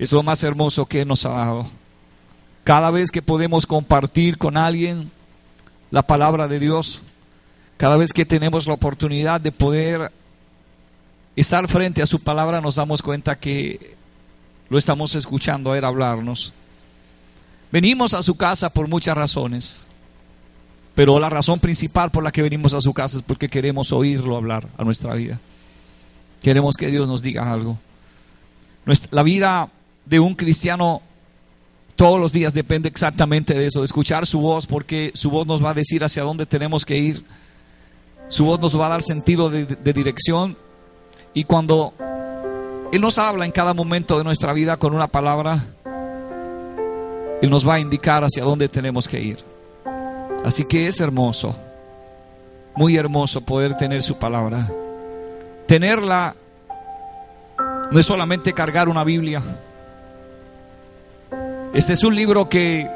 Es lo más hermoso que Él nos ha dado. Cada vez que podemos compartir con alguien la palabra de Dios, cada vez que tenemos la oportunidad de poder estar frente a su palabra, nos damos cuenta que lo estamos escuchando a Él hablarnos. Venimos a su casa por muchas razones, pero la razón principal por la que venimos a su casa es porque queremos oírlo hablar a nuestra vida. Queremos que Dios nos diga algo. La vida de un cristiano todos los días depende exactamente de eso, de escuchar su voz, porque su voz nos va a decir hacia dónde tenemos que ir. Su voz nos va a dar sentido de dirección. Y cuando Él nos habla en cada momento de nuestra vida con una palabra, Él nos va a indicar hacia dónde tenemos que ir. Así que es hermoso, muy hermoso poder tener su palabra. Tenerla no es solamente cargar una Biblia. Este es un libro que,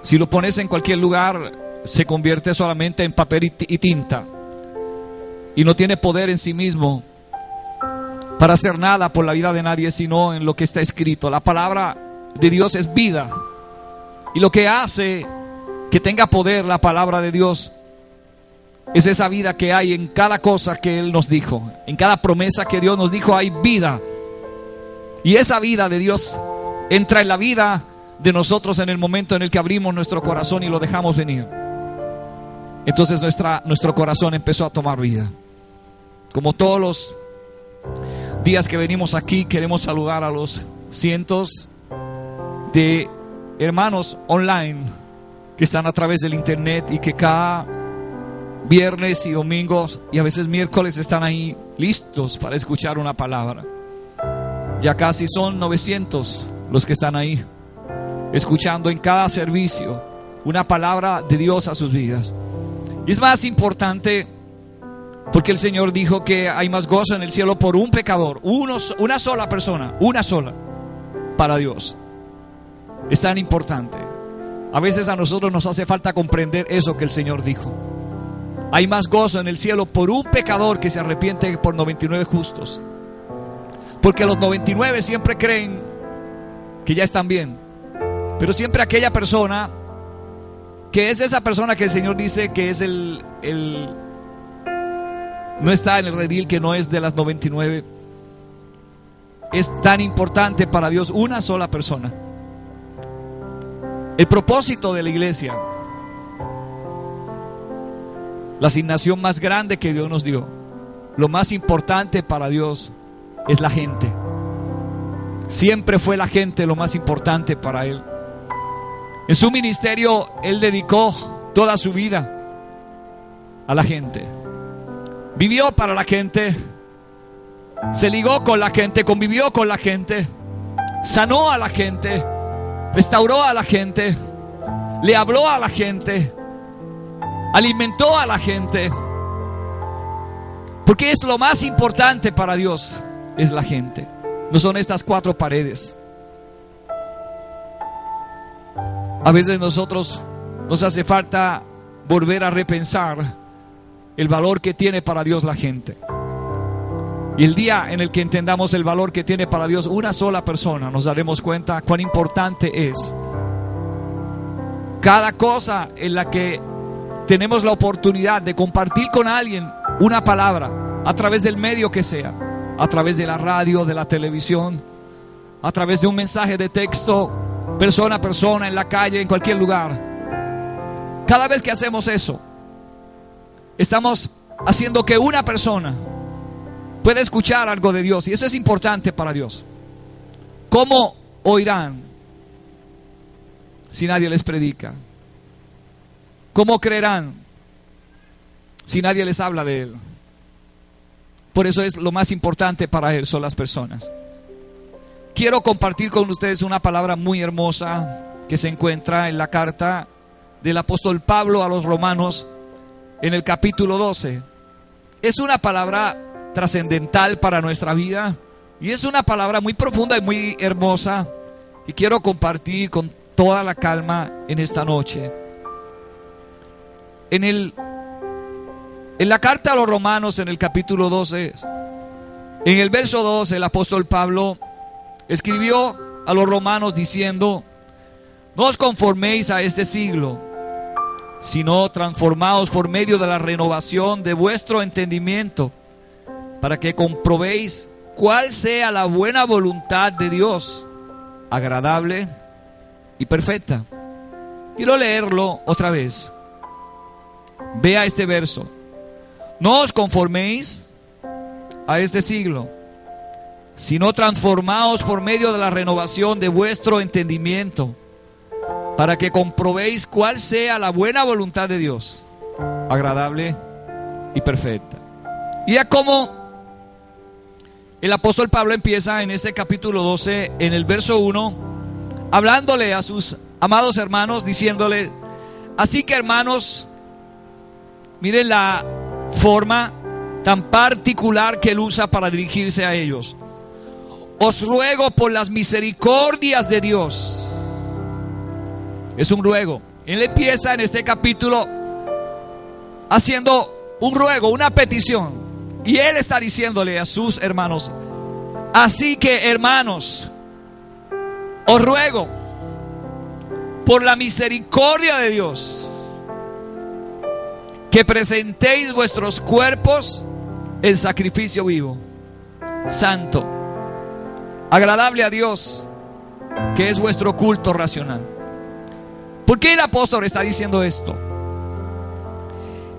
si lo pones en cualquier lugar, se convierte solamente en papel y tinta, y no tiene poder en sí mismo para hacer nada por la vida de nadie, sino en lo que está escrito. La palabra de Dios es vida, y lo que hace que tenga poder la palabra de Dios es esa vida que hay en cada cosa que Él nos dijo. En cada promesa que Dios nos dijo hay vida, y esa vida de Dios entra en la vida de nosotros en el momento en el que abrimos nuestro corazón y lo dejamos venir. Entonces nuestro corazón empezó a tomar vida. Como todos los días que venimos aquí, queremos saludar a los cientos de hermanos online que están a través del internet y que cada viernes y domingos y a veces miércoles están ahí listos para escuchar una palabra. Ya casi son 900 los que están ahí escuchando en cada servicio una palabra de Dios a sus vidas. Y es más importante porque el Señor dijo que hay más gozo en el cielo por un pecador, una sola persona, una sola, para Dios. Es tan importante. A veces a nosotros nos hace falta comprender eso que el Señor dijo. Hay más gozo en el cielo por un pecador que se arrepiente que por 99 justos. Porque los 99 siempre creen que ya están bien, pero siempre aquella persona que es esa persona que el Señor dice que es no está en el redil, que no es de las 99. Es tan importante para Dios una sola persona. El propósito de la iglesia, la asignación más grande que Dios nos dio, lo más importante para Dios es la gente. Siempre fue la gente lo más importante para Él. En su ministerio Él dedicó toda su vida a la gente. Vivió para la gente, se ligó con la gente, convivió con la gente, sanó a la gente, restauró a la gente, le habló a la gente, alimentó a la gente. Porque es lo más importante para Dios, es la gente. No son estas cuatro paredes. A veces nosotros nos hace falta volver a repensar el valor que tiene para Dios la gente. Y el día en el que entendamos el valor que tiene para Dios una sola persona, nos daremos cuenta cuán importante es cada cosa en la que tenemos la oportunidad de compartir con alguien una palabra, a través del medio que sea, a través de la radio, de la televisión, a través de un mensaje de texto, persona a persona, en la calle, en cualquier lugar. Cada vez que hacemos eso, estamos haciendo que una persona pueda escuchar algo de Dios, y eso es importante para Dios. ¿Cómo oirán si nadie les predica? ¿Cómo creerán si nadie les habla de Él? Por eso es lo más importante para Él, son las personas. Quiero compartir con ustedes una palabra muy hermosa que se encuentra en la carta del apóstol Pablo a los Romanos, en el capítulo 12. Es una palabra trascendental para nuestra vida y es una palabra muy profunda y muy hermosa, y quiero compartir con toda la calma en esta noche. En la carta a los Romanos, en el capítulo 12, en el verso 2, el apóstol Pablo escribió a los romanos diciendo: no os conforméis a este siglo, sino transformaos por medio de la renovación de vuestro entendimiento, para que comprobéis cuál sea la buena voluntad de Dios, agradable y perfecta. Quiero leerlo otra vez. Vea este verso: no os conforméis a este siglo, sino transformaos por medio de la renovación de vuestro entendimiento, para que comprobéis cuál sea la buena voluntad de Dios, agradable y perfecta. Y ya como el apóstol Pablo empieza en este capítulo 12, en el verso 1, hablándole a sus amados hermanos, diciéndole: así que, hermanos, miren la forma tan particular que él usa para dirigirse a ellos. Os ruego por las misericordias de Dios. Es un ruego. Él empieza en este capítulo haciendo un ruego, una petición. Y él está diciéndole a sus hermanos: así que, hermanos, os ruego por la misericordia de Dios que presentéis vuestros cuerpos en sacrificio vivo, santo, agradable a Dios, que es vuestro culto racional. ¿Por qué el apóstol está diciendo esto?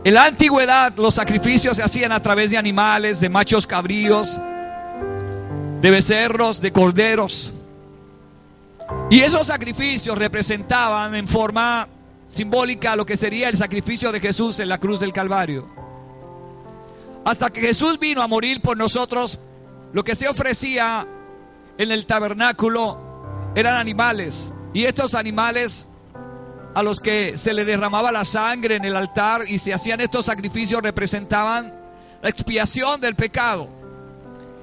En la antigüedad los sacrificios se hacían a través de animales, de machos cabríos, de becerros, de corderos. Y esos sacrificios representaban en forma simbólica lo que sería el sacrificio de Jesús en la cruz del Calvario. Hasta que Jesús vino a morir por nosotros, lo que se ofrecía en el tabernáculo eran animales. Y estos animales, a los que se le derramaba la sangre en el altar y se hacían estos sacrificios, representaban la expiación del pecado.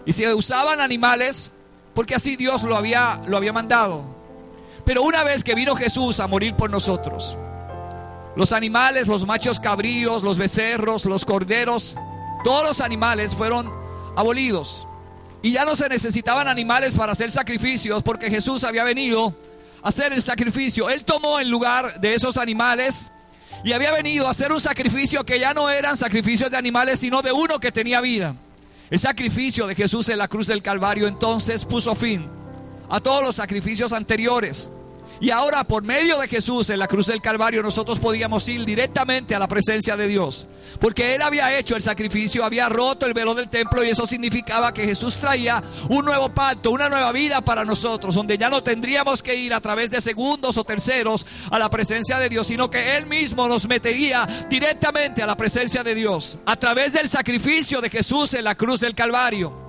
Y se usaban animales porque así Dios lo había mandado. Pero una vez que vino Jesús a morir por nosotros, los animales, los machos cabríos, los becerros, los corderos, todos los animales fueron abolidos. Y ya no se necesitaban animales para hacer sacrificios, porque Jesús había venido a hacer el sacrificio. Él tomó el lugar de esos animales y había venido a hacer un sacrificio que ya no eran sacrificios de animales, sino de uno que tenía vida. El sacrificio de Jesús en la cruz del Calvario entonces puso fin a todos los sacrificios anteriores. Y ahora, por medio de Jesús en la cruz del Calvario, nosotros podíamos ir directamente a la presencia de Dios, porque Él había hecho el sacrificio, había roto el velo del templo, y eso significaba que Jesús traía un nuevo pacto, una nueva vida para nosotros, donde ya no tendríamos que ir a través de segundos o terceros a la presencia de Dios, sino que Él mismo nos metería directamente a la presencia de Dios a través del sacrificio de Jesús en la cruz del Calvario.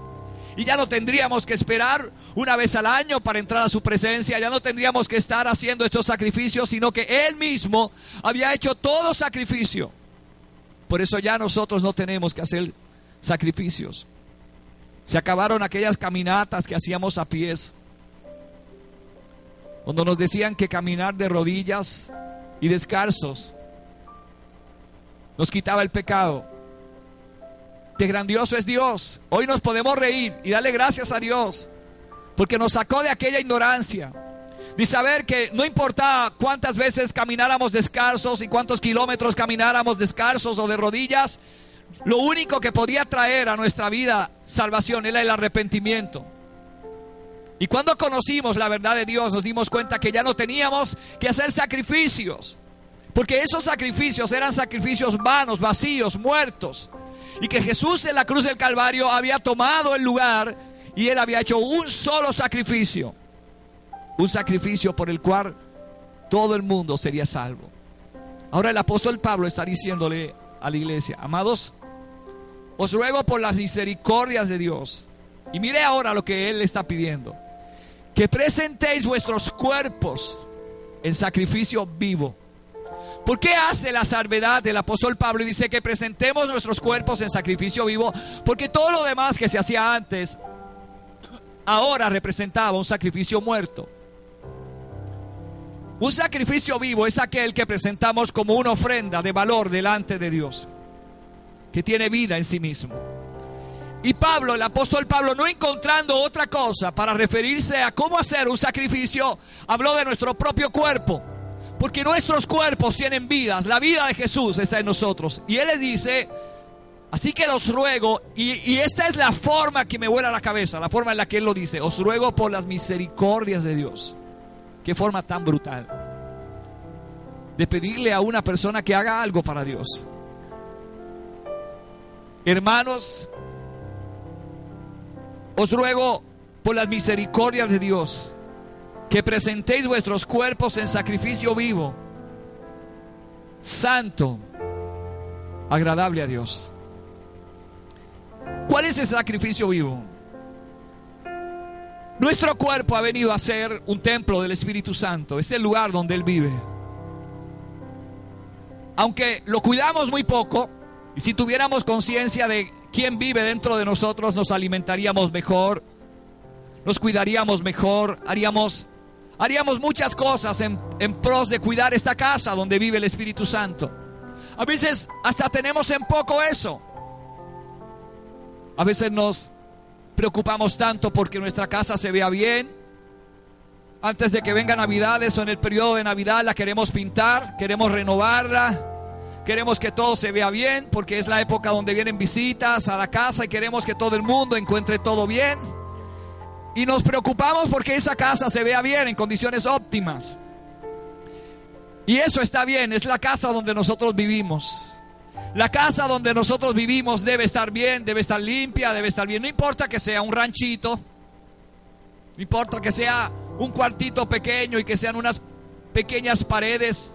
Y ya no tendríamos que esperar una vez al año para entrar a su presencia. Ya no tendríamos que estar haciendo estos sacrificios, sino que Él mismo había hecho todo sacrificio. Por eso ya nosotros no tenemos que hacer sacrificios. Se acabaron aquellas caminatas que hacíamos a pies, cuando nos decían que caminar de rodillas y descalzos nos quitaba el pecado. ¡Qué grandioso es Dios! Hoy nos podemos reír y darle gracias a Dios, porque nos sacó de aquella ignorancia de saber que no importaba cuántas veces camináramos descalzos y cuántos kilómetros camináramos descalzos o de rodillas, lo único que podía traer a nuestra vida salvación era el arrepentimiento. Y cuando conocimos la verdad de Dios, nos dimos cuenta que ya no teníamos que hacer sacrificios, porque esos sacrificios eran sacrificios vanos, vacíos, muertos. Y que Jesús en la cruz del Calvario había tomado el lugar y Él había hecho un solo sacrificio. Un sacrificio por el cual todo el mundo sería salvo. Ahora el apóstol Pablo está diciéndole a la iglesia: amados, os ruego por las misericordias de Dios. Y mire ahora lo que Él le está pidiendo: que presentéis vuestros cuerpos en sacrificio vivo. ¿Por qué hace la salvedad del apóstol Pablo y dice que presentemos nuestros cuerpos en sacrificio vivo? Porque todo lo demás que se hacía antes, ahora representaba un sacrificio muerto. Un sacrificio vivo es aquel que presentamos como una ofrenda de valor delante de Dios, que tiene vida en sí mismo. Y Pablo, el apóstol Pablo, no encontrando otra cosa para referirse a cómo hacer un sacrificio, habló de nuestro propio cuerpo. Porque nuestros cuerpos tienen vidas. La vida de Jesús está en nosotros. Y Él le dice: así que los ruego, y esta es la forma que me vuela la cabeza, la forma en la que Él lo dice: os ruego por las misericordias de Dios. Qué forma tan brutal de pedirle a una persona que haga algo para Dios. Hermanos, os ruego por las misericordias de Dios que presentéis vuestros cuerpos en sacrificio vivo, santo, agradable a Dios. ¿Cuál es el sacrificio vivo? Nuestro cuerpo ha venido a ser un templo del Espíritu Santo. Es el lugar donde Él vive. Aunque lo cuidamos muy poco, y si tuviéramos conciencia de quién vive dentro de nosotros, nos alimentaríamos mejor, nos cuidaríamos mejor, haríamos muchas cosas en pros de cuidar esta casa donde vive el Espíritu Santo. A veces hasta tenemos en poco eso. A veces nos preocupamos tanto porque nuestra casa se vea bien. Antes de que venga Navidades o en el periodo de Navidad la queremos pintar, queremos renovarla, queremos que todo se vea bien porque es la época donde vienen visitas a la casa y queremos que todo el mundo encuentre todo bien. Y nos preocupamos porque esa casa se vea bien, en condiciones óptimas. Y eso está bien, es la casa donde nosotros vivimos. La casa donde nosotros vivimos debe estar bien, debe estar limpia, debe estar bien. No importa que sea un ranchito, no importa que sea un cuartito pequeño y que sean unas pequeñas paredes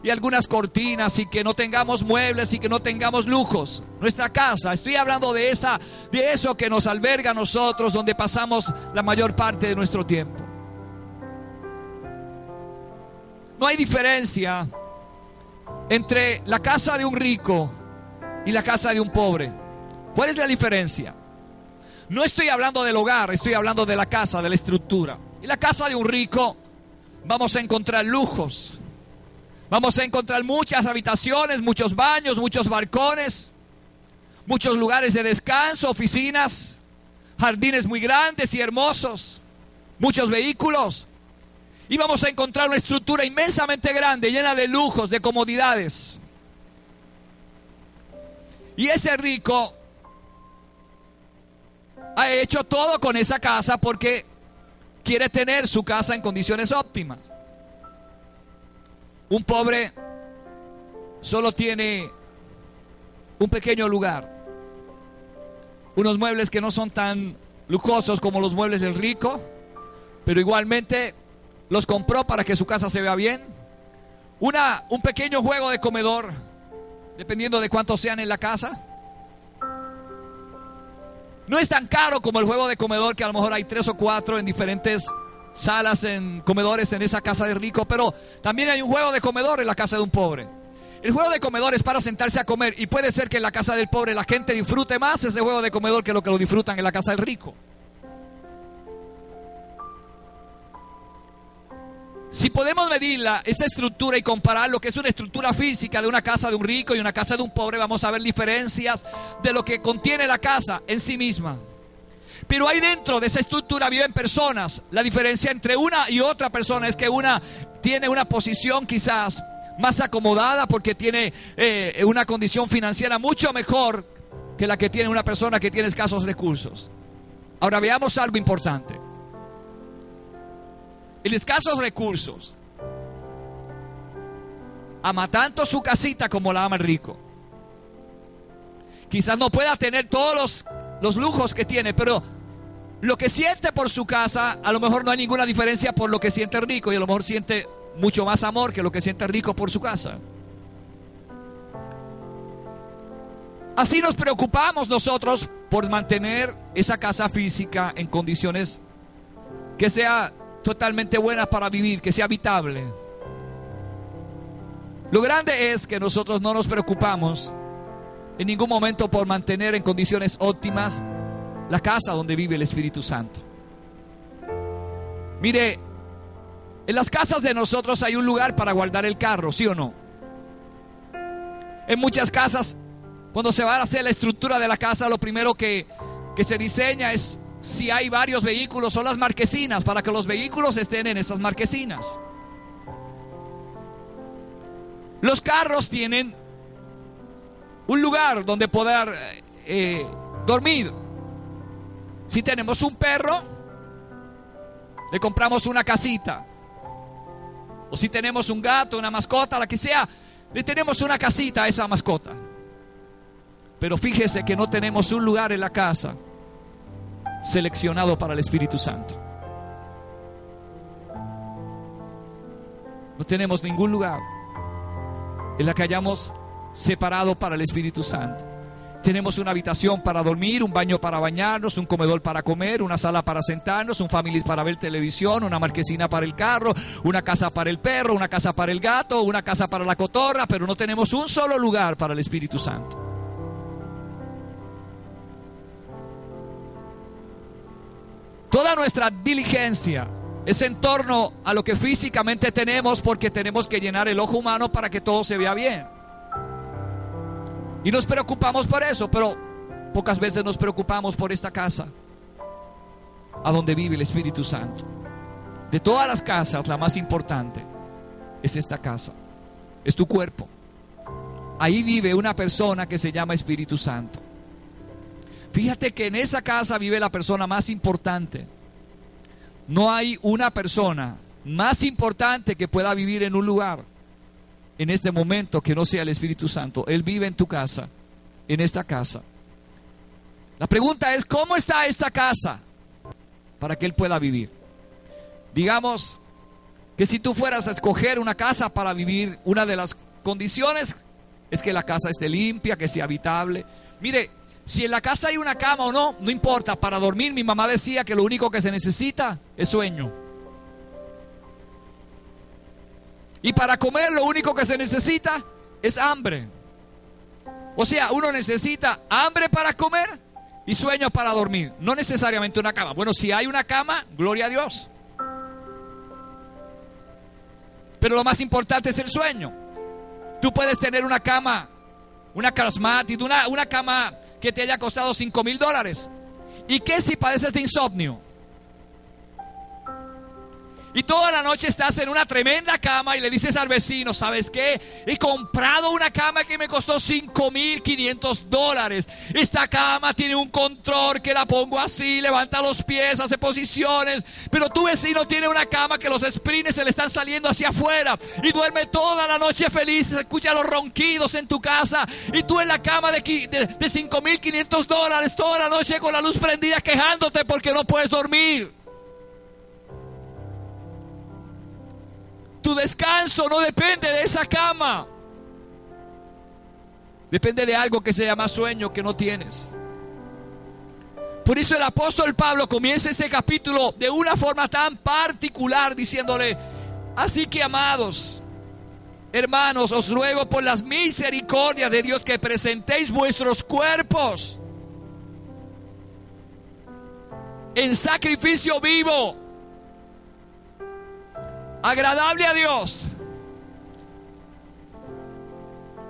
y algunas cortinas y que no tengamos muebles y que no tengamos lujos. Nuestra casa, estoy hablando de eso que nos alberga a nosotros, donde pasamos la mayor parte de nuestro tiempo. No hay diferencia entre la casa de un rico y la casa de un pobre. ¿Cuál es la diferencia? No estoy hablando del hogar, estoy hablando de la casa, de la estructura. En la casa de un rico vamos a encontrar lujos. Vamos a encontrar muchas habitaciones, muchos baños, muchos balcones, muchos lugares de descanso, oficinas, jardines muy grandes y hermosos, muchos vehículos. Y vamos a encontrar una estructura inmensamente grande, llena de lujos, de comodidades. Y ese rico ha hecho todo con esa casa porque quiere tener su casa en condiciones óptimas. Un pobre solo tiene un pequeño lugar, unos muebles que no son tan lujosos como los muebles del rico, pero igualmente los compró para que su casa se vea bien. Un pequeño juego de comedor, dependiendo de cuántos sean en la casa. No es tan caro como el juego de comedor, que a lo mejor hay 3 o 4 en diferentes salas, en comedores en esa casa de rico, pero también hay un juego de comedor en la casa de un pobre. El juego de comedor es para sentarse a comer, y puede ser que en la casa del pobre la gente disfrute más ese juego de comedor que lo disfrutan en la casa del rico. Si podemos medir esa estructura y comparar lo que es una estructura física de una casa de un rico y una casa de un pobre, vamos a ver diferencias de lo que contiene la casa en sí misma. Pero ahí dentro de esa estructura viven personas. La diferencia entre una y otra persona es que una tiene una posición quizás más acomodada porque tiene una condición financiera mucho mejor que la que tiene una persona que tiene escasos recursos. Ahora veamos algo importante. El escasos recursos ama tanto su casita como la ama el rico. Quizás no pueda tener todos los lujos que tiene, pero lo que siente por su casa, a lo mejor no hay ninguna diferencia por lo que siente el rico, y a lo mejor siente mucho más amor que lo que siente el rico por su casa. Así nos preocupamos nosotros por mantener esa casa física en condiciones que sea totalmente buena para vivir, que sea habitable. Lo grande es que nosotros no nos preocupamos en ningún momento por mantener en condiciones óptimas la casa donde vive el Espíritu Santo. Mire, en las casas de nosotros hay un lugar para guardar el carro, ¿sí o no? En muchas casas, cuando se va a hacer la estructura de la casa, lo primero que que se diseña es si hay varios vehículos o las marquesinas, para que los vehículos estén en esas marquesinas. Los carros tienen un lugar donde poder dormir. Si tenemos un perro, le compramos una casita. O si tenemos un gato, una mascota, la que sea, le tenemos una casita a esa mascota. Pero fíjese que no tenemos un lugar en la casa seleccionado para el Espíritu Santo. No tenemos ningún lugar en la que hayamos separado para el Espíritu Santo. Tenemos una habitación para dormir, un baño para bañarnos, un comedor para comer, una sala para sentarnos, un families para ver televisión, una marquesina para el carro, una casa para el perro, una casa para el gato, una casa para la cotorra, pero no tenemos un solo lugar para el Espíritu Santo. Toda nuestra diligencia es en torno a lo que físicamente tenemos, porque tenemos que llenar el ojo humano para que todo se vea bien. Y nos preocupamos por eso, pero pocas veces nos preocupamos por esta casa, a donde vive el Espíritu Santo. De todas las casas, la más importante es esta casa, es tu cuerpo. Ahí vive una persona que se llama Espíritu Santo. Fíjate que en esa casa vive la persona más importante. No hay una persona más importante que pueda vivir en un lugar en este momento que no sea el Espíritu Santo. Él vive en tu casa, en esta casa. La pregunta es, ¿cómo está esta casa para que Él pueda vivir? Digamos que si tú fueras a escoger una casa para vivir, una de las condiciones es que la casa esté limpia, que sea habitable. Mire, si en la casa hay una cama o no, no importa. Para dormir, mi mamá decía que lo único que se necesita es sueño. Y para comer, lo único que se necesita es hambre. O sea, uno necesita hambre para comer y sueño para dormir. No necesariamente una cama. Bueno, si hay una cama, gloria a Dios. Pero lo más importante es el sueño. Tú puedes tener una cama, una Charismatic, una cama que te haya costado $5,000. ¿Y qué si padeces de insomnio? Y toda la noche estás en una tremenda cama y le dices al vecino, ¿sabes qué? He comprado una cama que me costó $5,500. Esta cama tiene un control que la pongo así, levanta los pies, hace posiciones. Pero tu vecino tiene una cama que los springs se le están saliendo hacia afuera y duerme toda la noche feliz, se escucha los ronquidos en tu casa. Y tú en la cama de $5,500 toda la noche con la luz prendida quejándote porque no puedes dormir. Tu descanso no depende de esa cama. Depende de algo que se llama sueño que no tienes. Por eso el apóstol Pablo comienza este capítulo de una forma tan particular diciéndole: así que, amados hermanos, os ruego por las misericordias de Dios que presentéis vuestros cuerpos en sacrificio vivo, agradable a Dios.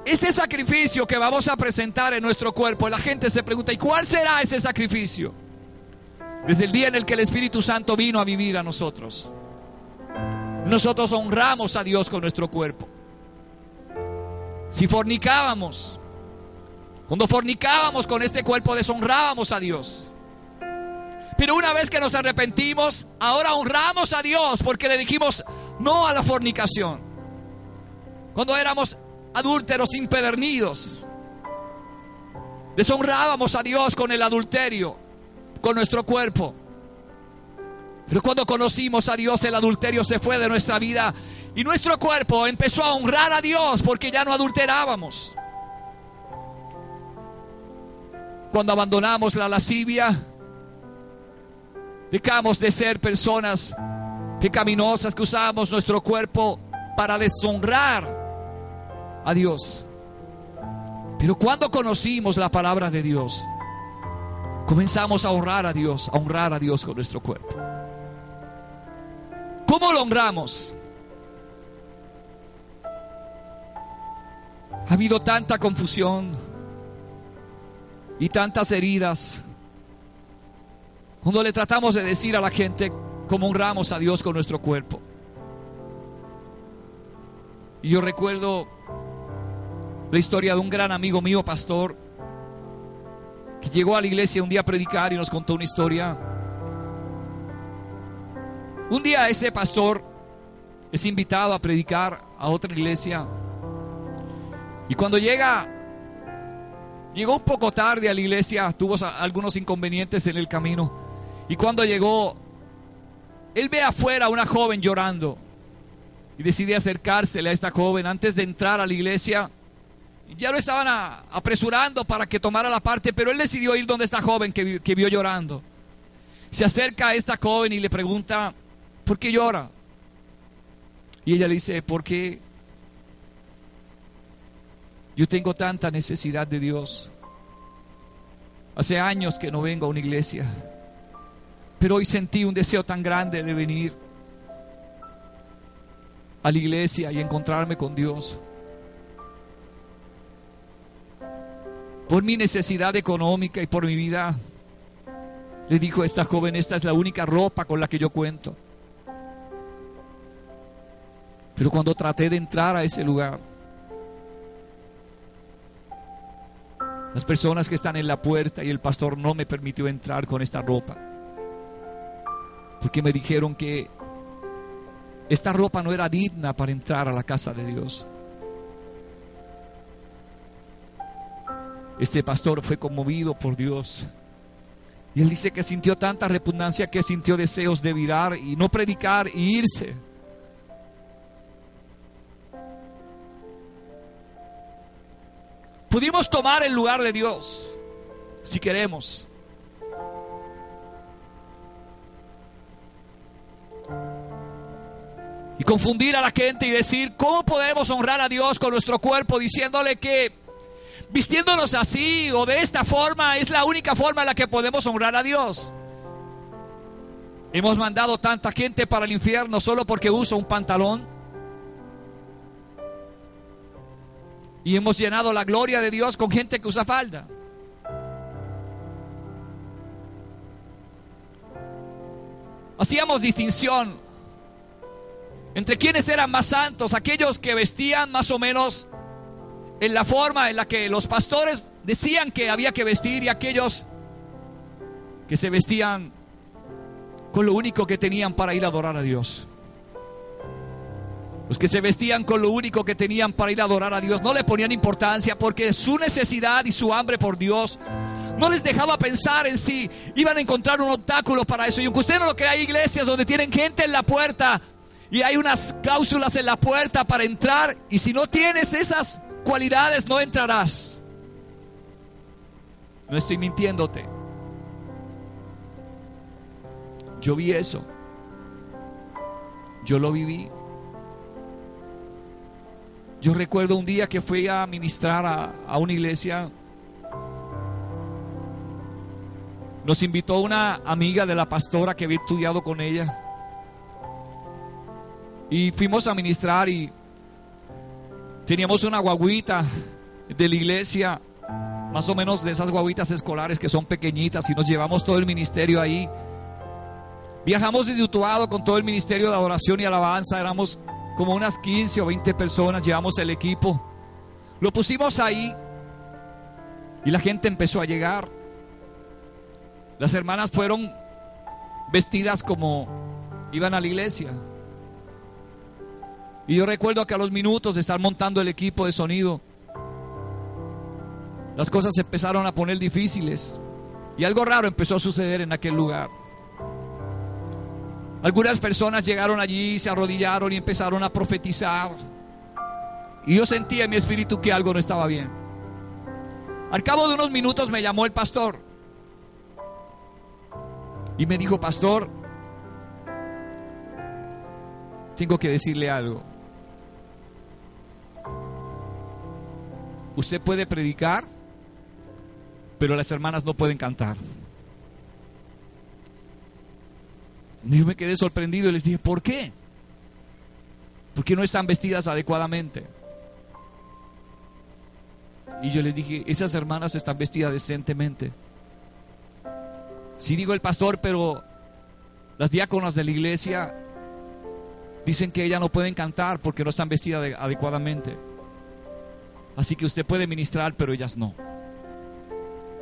Este sacrificio que vamos a presentar en nuestro cuerpo, la gente se pregunta: ¿y cuál será ese sacrificio? Desde el día en el que el Espíritu Santo vino a vivir a nosotros, nosotros honramos a Dios con nuestro cuerpo. Si fornicábamos, cuando fornicábamos con este cuerpo, deshonrábamos a Dios. Pero una vez que nos arrepentimos, ahora honramos a Dios porque le dijimos no a la fornicación. Cuando éramos adúlteros impedernidos, deshonrábamos a Dios con el adulterio, con nuestro cuerpo. Pero cuando conocimos a Dios, el adulterio se fue de nuestra vida y nuestro cuerpo empezó a honrar a Dios porque ya no adulterábamos. Cuando abandonamos la lascivia, dejamos de ser personas pecaminosas que usábamos nuestro cuerpo para deshonrar a Dios. Pero cuando conocimos la palabra de Dios, comenzamos a honrar a Dios con nuestro cuerpo. ¿Cómo lo honramos? Ha habido tanta confusión y tantas heridas Cuando le tratamos de decir a la gente cómo honramos a Dios con nuestro cuerpo. Y yo recuerdo la historia de un gran amigo mío, pastor, que llegó a la iglesia un día a predicar y nos contó una historia. Un día ese pastor es invitado a predicar a otra iglesia. Y cuando llegó un poco tarde a la iglesia, tuvo algunos inconvenientes en el camino. Y cuando llegó, él ve afuera a una joven llorando. Y decide acercársele a esta joven antes de entrar a la iglesia. Ya lo estaban apresurando para que tomara la parte, pero él decidió ir donde esta joven que vio llorando. Se acerca a esta joven y le pregunta: ¿por qué llora? Y ella le dice: porque yo tengo tanta necesidad de Dios. Hace años que no vengo a una iglesia, pero hoy sentí un deseo tan grande de venir a la iglesia y encontrarme con Dios. Por mi necesidad económica y por mi vida, le dijo esta joven, esta es la única ropa con la que yo cuento. Pero cuando traté de entrar a ese lugar, las personas que están en la puerta y el pastor no me permitió entrar con esta ropa, porque me dijeron que esta ropa no era digna para entrar a la casa de Dios. Este pastor fue conmovido por Dios. Y él dice que sintió tanta repugnancia que sintió deseos de virar y no predicar y irse. Pudimos tomar el lugar de Dios si queremos. Y confundir a la gente y decir: ¿cómo podemos honrar a Dios con nuestro cuerpo? Diciéndole que vistiéndonos así o de esta forma es la única forma en la que podemos honrar a Dios. Hemos mandado tanta gente para el infierno solo porque usa un pantalón. Y hemos llenado la gloria de Dios con gente que usa falda. Hacíamos distinción entre quienes eran más santos, aquellos que vestían más o menos en la forma en la que los pastores decían que había que vestir, y aquellos que se vestían con lo único que tenían para ir a adorar a Dios. Los que se vestían con lo único que tenían para ir a adorar a Dios no le ponían importancia, porque su necesidad y su hambre por Dios no les dejaba pensar en si iban a encontrar un obstáculo para eso. Y aunque usted no lo crea, hay iglesias donde tienen gente en la puerta y hay unas cláusulas en la puerta para entrar, y si no tienes esas cualidades no entrarás. No estoy mintiéndote. Yo vi eso. Yo lo viví. Yo recuerdo un día que fui a ministrar a una iglesia. Nos invitó una amiga de la pastora que había estudiado con ella. Y fuimos a ministrar y teníamos una guaguita de la iglesia, más o menos de esas guaguitas escolares que son pequeñitas, y nos llevamos todo el ministerio ahí. Viajamos desde Utuado con todo el ministerio de adoración y alabanza. Éramos como unas 15 o 20 personas, llevamos el equipo. Lo pusimos ahí y la gente empezó a llegar. Las hermanas fueron vestidas como iban a la iglesia. Y yo recuerdo que a los minutos de estar montando el equipo de sonido, las cosas se empezaron a poner difíciles y algo raro empezó a suceder en aquel lugar. Algunas personas llegaron allí, se arrodillaron y empezaron a profetizar. Y yo sentía en mi espíritu que algo no estaba bien. Al cabo de unos minutos me llamó el pastor y me dijo: pastor, tengo que decirle algo. Usted puede predicar, pero las hermanas no pueden cantar. Yo me quedé sorprendido y les dije: ¿por qué? ¿Por qué no están vestidas adecuadamente? Y yo les dije: esas hermanas están vestidas decentemente. Sí, digo el pastor, pero las diáconas de la iglesia dicen que ellas no pueden cantar porque no están vestidas adecuadamente. Así que usted puede ministrar, pero ellas no.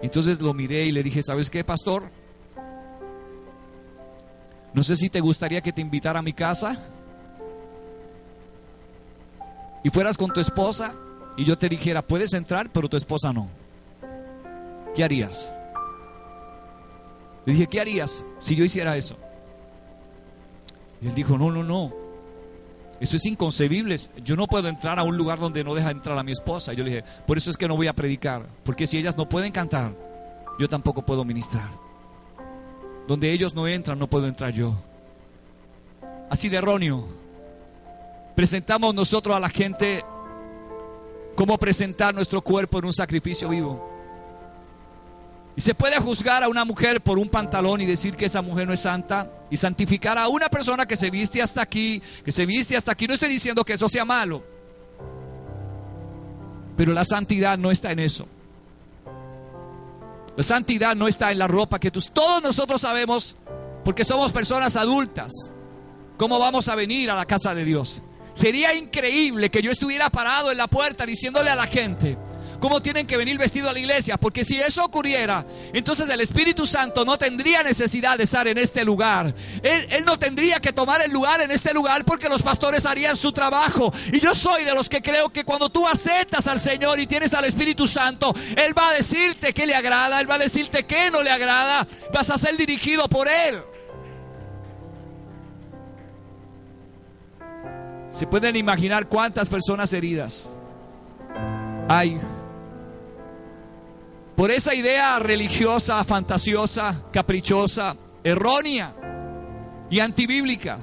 Entonces lo miré y le dije, ¿sabes qué, pastor? No sé si te gustaría que te invitara a mi casa y fueras con tu esposa y yo te dijera, puedes entrar, pero tu esposa no. ¿Qué harías? Le dije, ¿qué harías si yo hiciera eso? Y él dijo, no. Eso es inconcebible. Yo no puedo entrar a un lugar donde no deja entrar a mi esposa. Y yo le dije, por eso es que no voy a predicar. Porque si ellas no pueden cantar, yo tampoco puedo ministrar. Donde ellos no entran, no puedo entrar yo. Así de erróneo. Presentamos nosotros a la gente cómo presentar nuestro cuerpo en un sacrificio vivo. Y se puede juzgar a una mujer por un pantalón y decir que esa mujer no es santa, y santificar a una persona que se viste hasta aquí, No estoy diciendo que eso sea malo, pero la santidad no está en eso. La santidad no está en la ropa que todos nosotros sabemos, porque somos personas adultas, cómo vamos a venir a la casa de Dios. Sería increíble que yo estuviera parado en la puerta diciéndole a la gente cómo tienen que venir vestidos a la iglesia, porque si eso ocurriera, entonces el Espíritu Santo no tendría necesidad de estar en este lugar. Él no tendría que tomar el lugar en este lugar, porque los pastores harían su trabajo. Y yo soy de los que creo que cuando tú aceptas al Señor y tienes al Espíritu Santo, Él va a decirte qué le agrada, Él va a decirte qué no le agrada. Vas a ser dirigido por Él. Se pueden imaginar cuántas personas heridas hay por esa idea religiosa, fantasiosa, caprichosa, errónea y antibíblica,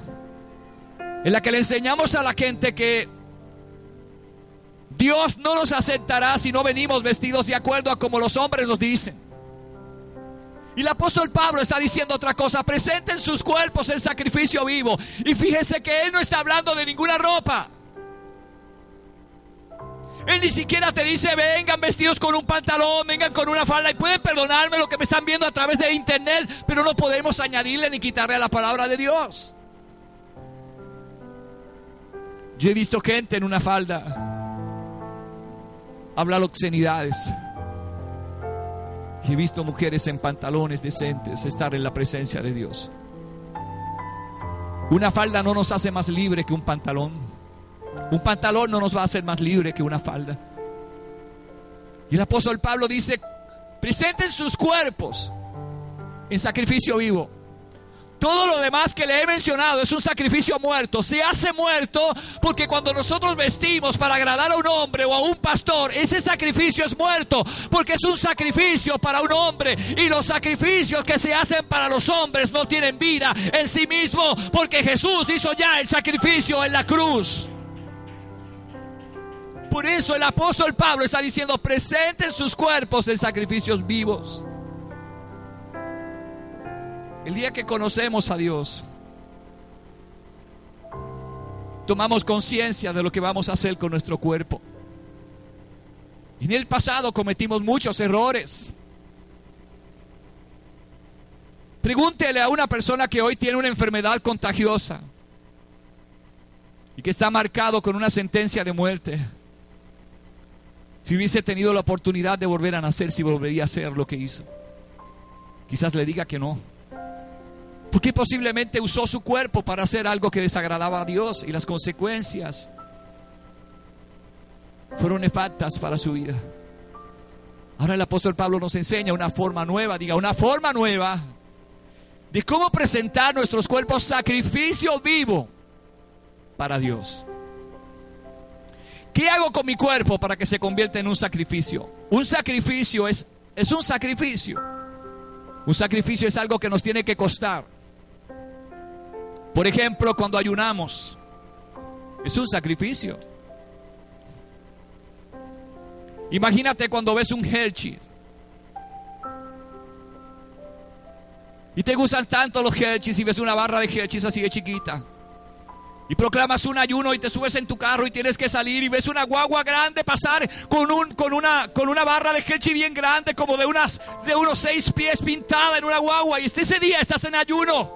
en la que le enseñamos a la gente que Dios no nos aceptará si no venimos vestidos de acuerdo a como los hombres nos dicen. Y el apóstol Pablo está diciendo otra cosa: presenten sus cuerpos en sacrificio vivo. Y fíjese que él no está hablando de ninguna ropa. Él ni siquiera te dice vengan vestidos con un pantalón, vengan con una falda. Y pueden perdonarme lo que me están viendo a través de internet, pero no podemos añadirle ni quitarle a la palabra de Dios. Yo he visto gente en una falda hablar obscenidades. Y he visto mujeres en pantalones decentes estar en la presencia de Dios. Una falda no nos hace más libre que un pantalón. Un pantalón no nos va a hacer más libre que una falda. Y el apóstol Pablo dice: presenten sus cuerpos en sacrificio vivo. Todo lo demás que le he mencionado es un sacrificio muerto. Se hace muerto porque cuando nosotros vestimos para agradar a un hombre o a un pastor, ese sacrificio es muerto, porque es un sacrificio para un hombre. Y los sacrificios que se hacen para los hombres no tienen vida en sí mismo, porque Jesús hizo ya el sacrificio en la cruz. Por eso el apóstol Pablo está diciendo: presenten sus cuerpos en sacrificios vivos. El día que conocemos a Dios, tomamos conciencia de lo que vamos a hacer con nuestro cuerpo. Y en el pasado cometimos muchos errores. Pregúntele a una persona que hoy tiene una enfermedad contagiosa y que está marcado con una sentencia de muerte, si hubiese tenido la oportunidad de volver a nacer, si volvería a hacer lo que hizo. Quizás le diga que no, porque posiblemente usó su cuerpo para hacer algo que desagradaba a Dios, y las consecuencias fueron nefastas para su vida. Ahora el apóstol Pablo nos enseña una forma nueva, una forma nueva de cómo presentar nuestros cuerpos sacrificio vivo para Dios. ¿Qué hago con mi cuerpo para que se convierta en un sacrificio? Un sacrificio es un sacrificio. Un sacrificio es algo que nos tiene que costar. Por ejemplo, cuando ayunamos, es un sacrificio. Imagínate cuando ves un Hershey y te gustan tanto los Hershey's y ves una barra de Hershey's así de chiquita Y proclamas un ayuno y te subes en tu carro y tienes que salir y ves una guagua grande pasar con una barra de ketchup bien grande, como de unos 6 pies, pintada en una guagua, y ese día estás en ayuno.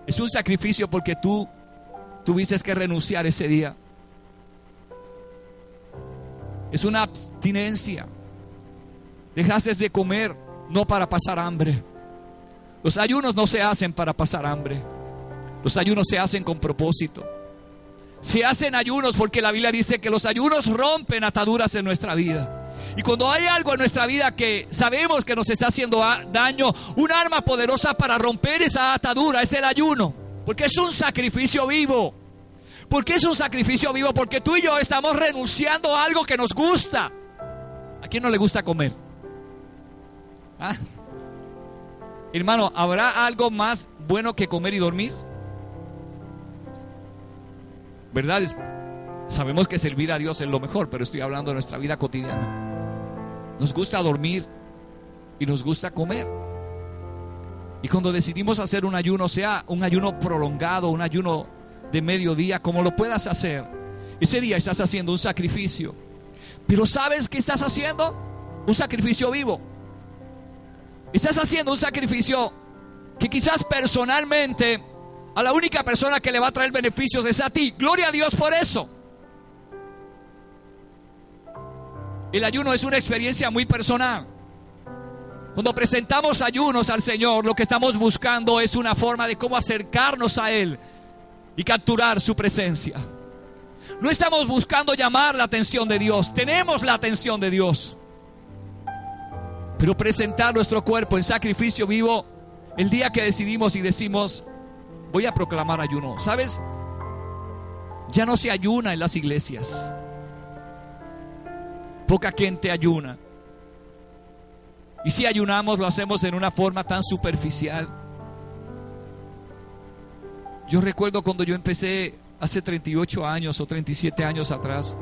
Es un sacrificio porque tú tuviste que renunciar ese día. Es una abstinencia. Dejaste de comer, no para pasar hambre. Los ayunos no se hacen para pasar hambre. Los ayunos se hacen con propósito. Se hacen ayunos porque la Biblia dice que los ayunos rompen ataduras en nuestra vida. Y cuando hay algo en nuestra vida que sabemos que nos está haciendo daño, un arma poderosa para romper esa atadura es el ayuno. Porque es un sacrificio vivo. ¿Por qué es un sacrificio vivo? Porque tú y yo estamos renunciando a algo que nos gusta. ¿A quién no le gusta comer? ¿Ah? Hermano, ¿habrá algo más bueno que comer y dormir? ¿Verdad? Sabemos que servir a Dios es lo mejor, pero estoy hablando de nuestra vida cotidiana. Nos gusta dormir y nos gusta comer. Y cuando decidimos hacer un ayuno, sea un ayuno prolongado, un ayuno de mediodía, como lo puedas hacer, ese día estás haciendo un sacrificio. Pero ¿sabes qué estás haciendo? Un sacrificio vivo. Estás haciendo un sacrificio que quizás personalmente a la única persona que le va a traer beneficios es a ti. Gloria a Dios por eso. El ayuno es una experiencia muy personal. Cuando presentamos ayunos al Señor, lo que estamos buscando es una forma de cómo acercarnos a Él y capturar su presencia. No estamos buscando llamar la atención de Dios. Tenemos la atención de Dios. Pero presentar nuestro cuerpo en sacrificio vivo el día que decidimos y decimos: voy a proclamar ayuno. ¿Sabes? Ya no se ayuna en las iglesias. Poca gente ayuna. Y si ayunamos, lo hacemos en una forma tan superficial. Yo recuerdo cuando yo empecé hace 38 años o 37 años atrás.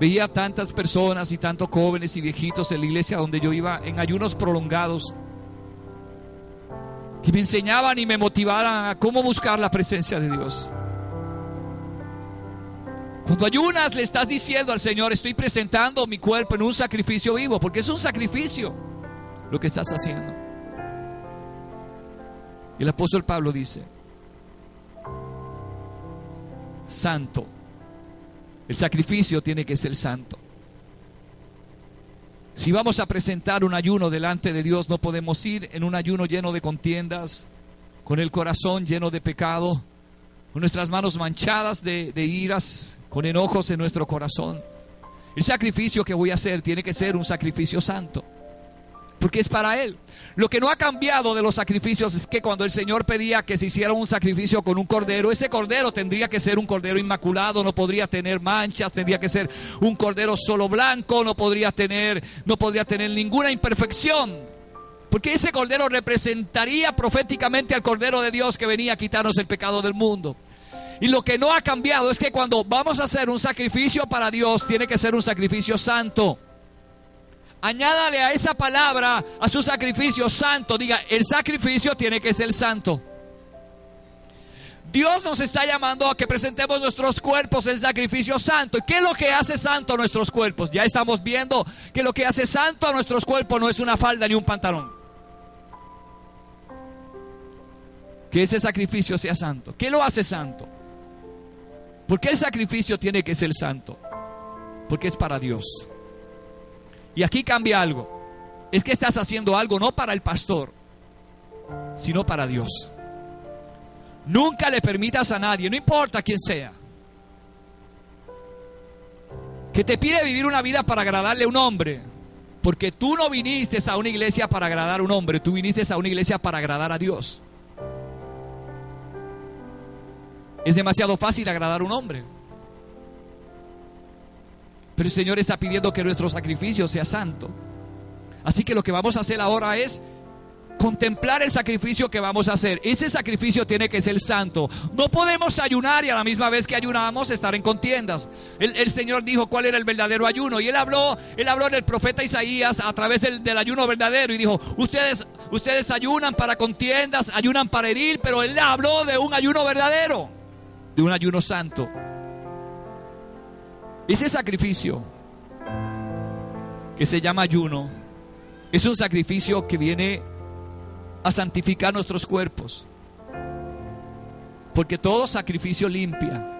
Veía tantas personas y tantos jóvenes y viejitos en la iglesia donde yo iba en ayunos prolongados, que me enseñaban y me motivaban a cómo buscar la presencia de Dios. Cuando ayunas, le estás diciendo al Señor: estoy presentando mi cuerpo en un sacrificio vivo, porque es un sacrificio lo que estás haciendo. El apóstol Pablo dice: santo. El sacrificio tiene que ser santo. Si vamos a presentar un ayuno delante de Dios, no podemos ir en un ayuno lleno de contiendas, con el corazón lleno de pecado, con nuestras manos manchadas de iras, con enojos en nuestro corazón. El sacrificio que voy a hacer tiene que ser un sacrificio santo, porque es para Él. Lo que no ha cambiado de los sacrificios es que cuando el Señor pedía que se hiciera un sacrificio con un cordero, ese cordero tendría que ser un cordero inmaculado, no podría tener manchas, tendría que ser un cordero solo blanco, no podría tener ninguna imperfección, porque ese cordero representaría proféticamente al Cordero de Dios que venía a quitarnos el pecado del mundo. Y lo que no ha cambiado es que cuando vamos a hacer un sacrificio para Dios, tiene que ser un sacrificio santo. Añádale a esa palabra, a su sacrificio santo. Diga: el sacrificio tiene que ser santo. Dios nos está llamando a que presentemos nuestros cuerpos en sacrificio santo. ¿Y qué es lo que hace santo a nuestros cuerpos? Ya estamos viendo que lo que hace santo a nuestros cuerpos no es una falda ni un pantalón. Que ese sacrificio sea santo. ¿Qué lo hace santo? ¿Por qué el sacrificio tiene que ser santo? Porque es para Dios. Y aquí cambia algo. Es que estás haciendo algo no para el pastor, sino para Dios. Nunca le permitas a nadie, no importa quién sea, que te pide vivir una vida para agradarle a un hombre. Porque tú no viniste a una iglesia para agradar a un hombre, tú viniste a una iglesia para agradar a Dios. Es demasiado fácil agradar a un hombre, pero el Señor está pidiendo que nuestro sacrificio sea santo. Así que lo que vamos a hacer ahora es contemplar el sacrificio que vamos a hacer. Ese sacrificio tiene que ser santo. No podemos ayunar y a la misma vez que ayunamos estar en contiendas. El Señor dijo cuál era el verdadero ayuno, y Él habló en el profeta Isaías a través del ayuno verdadero, y dijo: ustedes ayunan para contiendas, ayunan para herir, pero Él habló de un ayuno verdadero, de un ayuno santo. Ese sacrificio que se llama ayuno es un sacrificio que viene a santificar nuestros cuerpos, porque todo sacrificio limpia.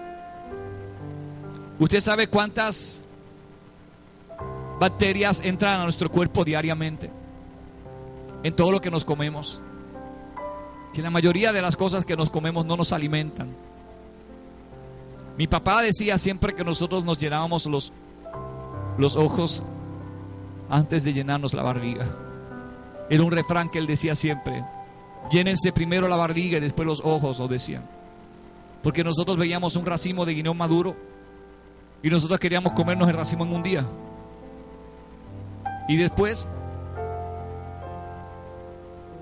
¿Usted sabe cuántas bacterias entran a nuestro cuerpo diariamente en todo lo que nos comemos? Que la mayoría de las cosas que nos comemos no nos alimentan. Mi papá decía siempre que nosotros nos llenábamos los ojos antes de llenarnos la barriga. Era un refrán que él decía siempre: llénense primero la barriga y después los ojos, lo decían. Porque nosotros veíamos un racimo de guineo maduro y nosotros queríamos comernos el racimo en un día. Y después,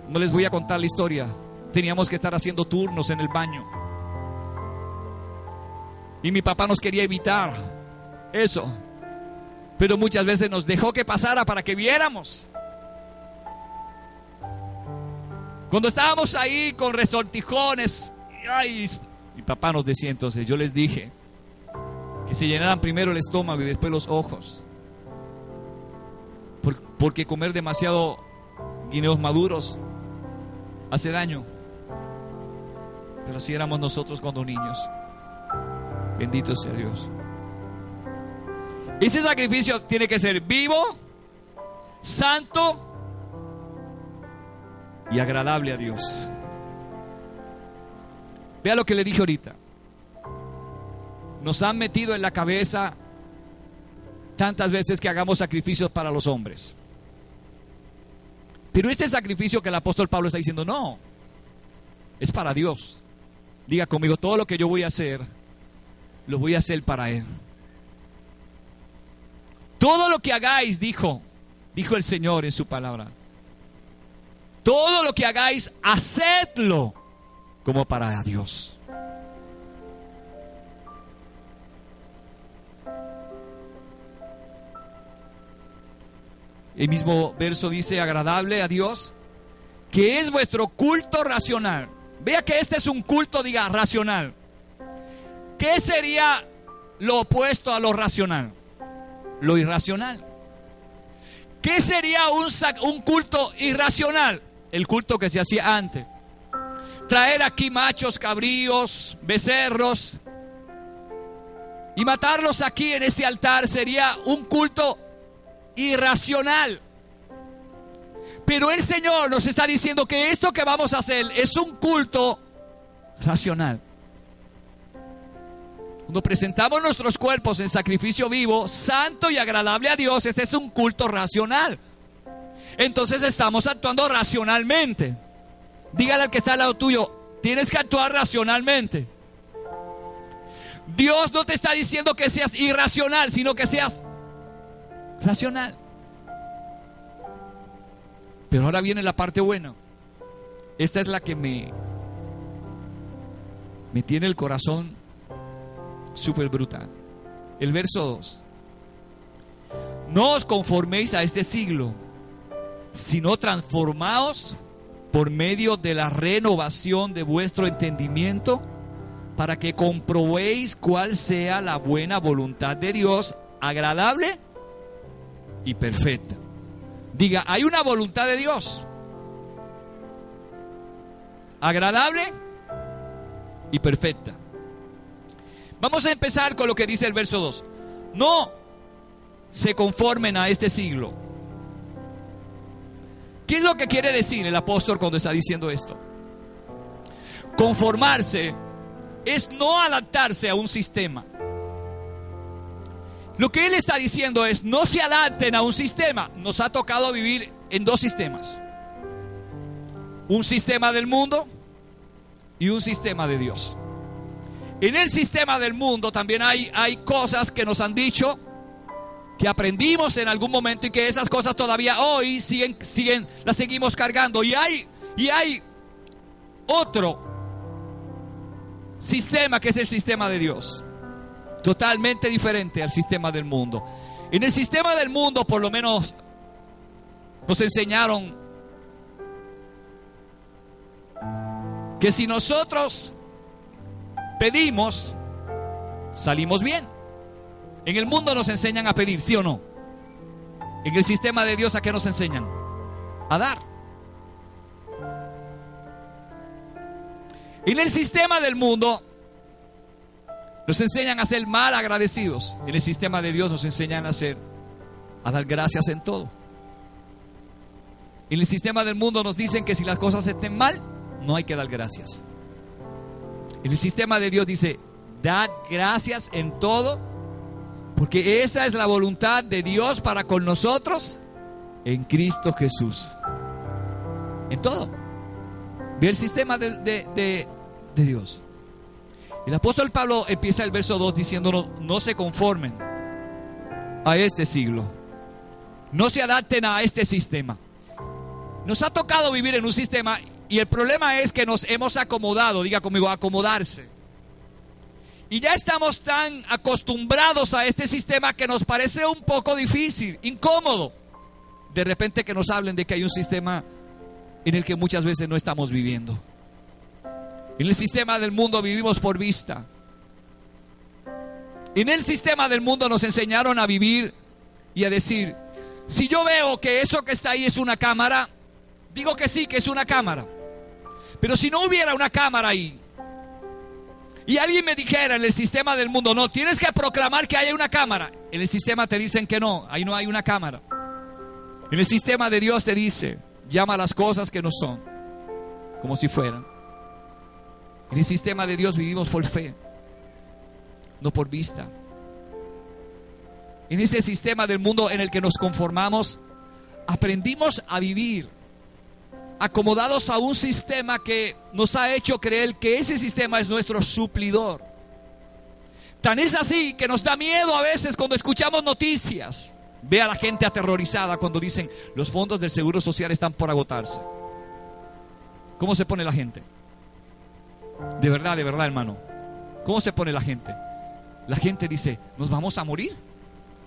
no les voy a contar la historia, teníamos que estar haciendo turnos en el baño. Y mi papá nos quería evitar eso, pero muchas veces nos dejó que pasara para que viéramos. Cuando estábamos ahí con resortijones, ay, mi papá nos decía entonces: yo les dije que se llenaran primero el estómago y después los ojos, porque comer demasiado guineos maduros hace daño. Pero así éramos nosotros cuando niños. Bendito sea Dios. Ese sacrificio tiene que ser vivo, santo y agradable a Dios. Vea lo que le dije ahorita. Nos han metido en la cabeza tantas veces que hagamos sacrificios para los hombres. Pero este sacrificio que el apóstol Pablo está diciendo, no, es para Dios. Diga conmigo: todo lo que yo voy a hacer, lo voy a hacer para Él. Todo lo que hagáis, dijo el Señor en su palabra, todo lo que hagáis, hacedlo como para Dios. El mismo verso dice: agradable a Dios, que es vuestro culto racional. Vea que este es un culto, diga, racional. ¿Qué sería lo opuesto a lo racional? Lo irracional. ¿Qué sería un culto irracional? El culto que se hacía antes. Traer aquí machos, cabríos, becerros y matarlos aquí en ese altar sería un culto irracional. Pero el Señor nos está diciendo que esto que vamos a hacer es un culto racional. Cuando presentamos nuestros cuerpos en sacrificio vivo, santo y agradable a Dios, este es un culto racional. Entonces estamos actuando racionalmente. Dígale al que está al lado tuyo: tienes que actuar racionalmente. Dios no te está diciendo que seas irracional, sino que seas racional. Pero ahora viene la parte buena. Esta es la que me tiene el corazón súper brutal. El verso 2: no os conforméis a este siglo, sino transformaos por medio de la renovación de vuestro entendimiento, para que comprobéis cuál sea la buena voluntad de Dios, agradable y perfecta. Diga: hay una voluntad de Dios agradable y perfecta. Vamos a empezar con lo que dice el verso 2. No se conformen a este siglo. ¿Qué es lo que quiere decir el apóstol cuando está diciendo esto? Conformarse es no adaptarse a un sistema. Lo que él está diciendo es: no se adapten a un sistema. Nos ha tocado vivir en dos sistemas: un sistema del mundo y un sistema de Dios. En el sistema del mundo también hay cosas que nos han dicho que aprendimos en algún momento y que esas cosas todavía hoy las seguimos cargando. Y hay otro sistema que es el sistema de Dios, totalmente diferente al sistema del mundo. En el sistema del mundo, por lo menos, nos enseñaron que si nosotros pedimos, salimos bien. En el mundo nos enseñan a pedir, ¿sí o no? En el sistema de Dios, ¿a qué nos enseñan? A dar. En el sistema del mundo nos enseñan a ser mal agradecidos. En el sistema de Dios nos enseñan a dar gracias en todo. En el sistema del mundo nos dicen que si las cosas estén mal, no hay que dar gracias. En el sistema de Dios dice: dad gracias en todo, porque esa es la voluntad de Dios para con nosotros en Cristo Jesús. En todo. Ve el sistema de Dios. El apóstol Pablo empieza el verso 2 diciéndonos: no se conformen a este siglo, no se adapten a este sistema. Nos ha tocado vivir en un sistema y el problema es que nos hemos acomodado. Diga conmigo: acomodarse. Y ya estamos tan acostumbrados a este sistema que nos parece un poco difícil, incómodo, de repente que nos hablen de que hay un sistema en el que muchas veces no estamos viviendo. En el sistema del mundo vivimos por vista. En el sistema del mundo nos enseñaron a vivir y a decir: si yo veo que eso que está ahí es una cámara, digo que sí, que es una cámara. Pero si no hubiera una cámara ahí y alguien me dijera en el sistema del mundo: no, tienes que proclamar que hay una cámara, en el sistema te dicen que no, ahí no hay una cámara. En el sistema de Dios te dice: llama a las cosas que no son como si fueran. En el sistema de Dios vivimos por fe, no por vista. En ese sistema del mundo en el que nos conformamos, aprendimos a vivir acomodados a un sistema que nos ha hecho creer que ese sistema es nuestro suplidor. Tan es así que nos da miedo a veces cuando escuchamos noticias. Ve a la gente aterrorizada cuando dicen: los fondos del Seguro Social están por agotarse. ¿Cómo se pone la gente? De verdad, hermano. ¿Cómo se pone la gente? La gente dice: nos vamos a morir.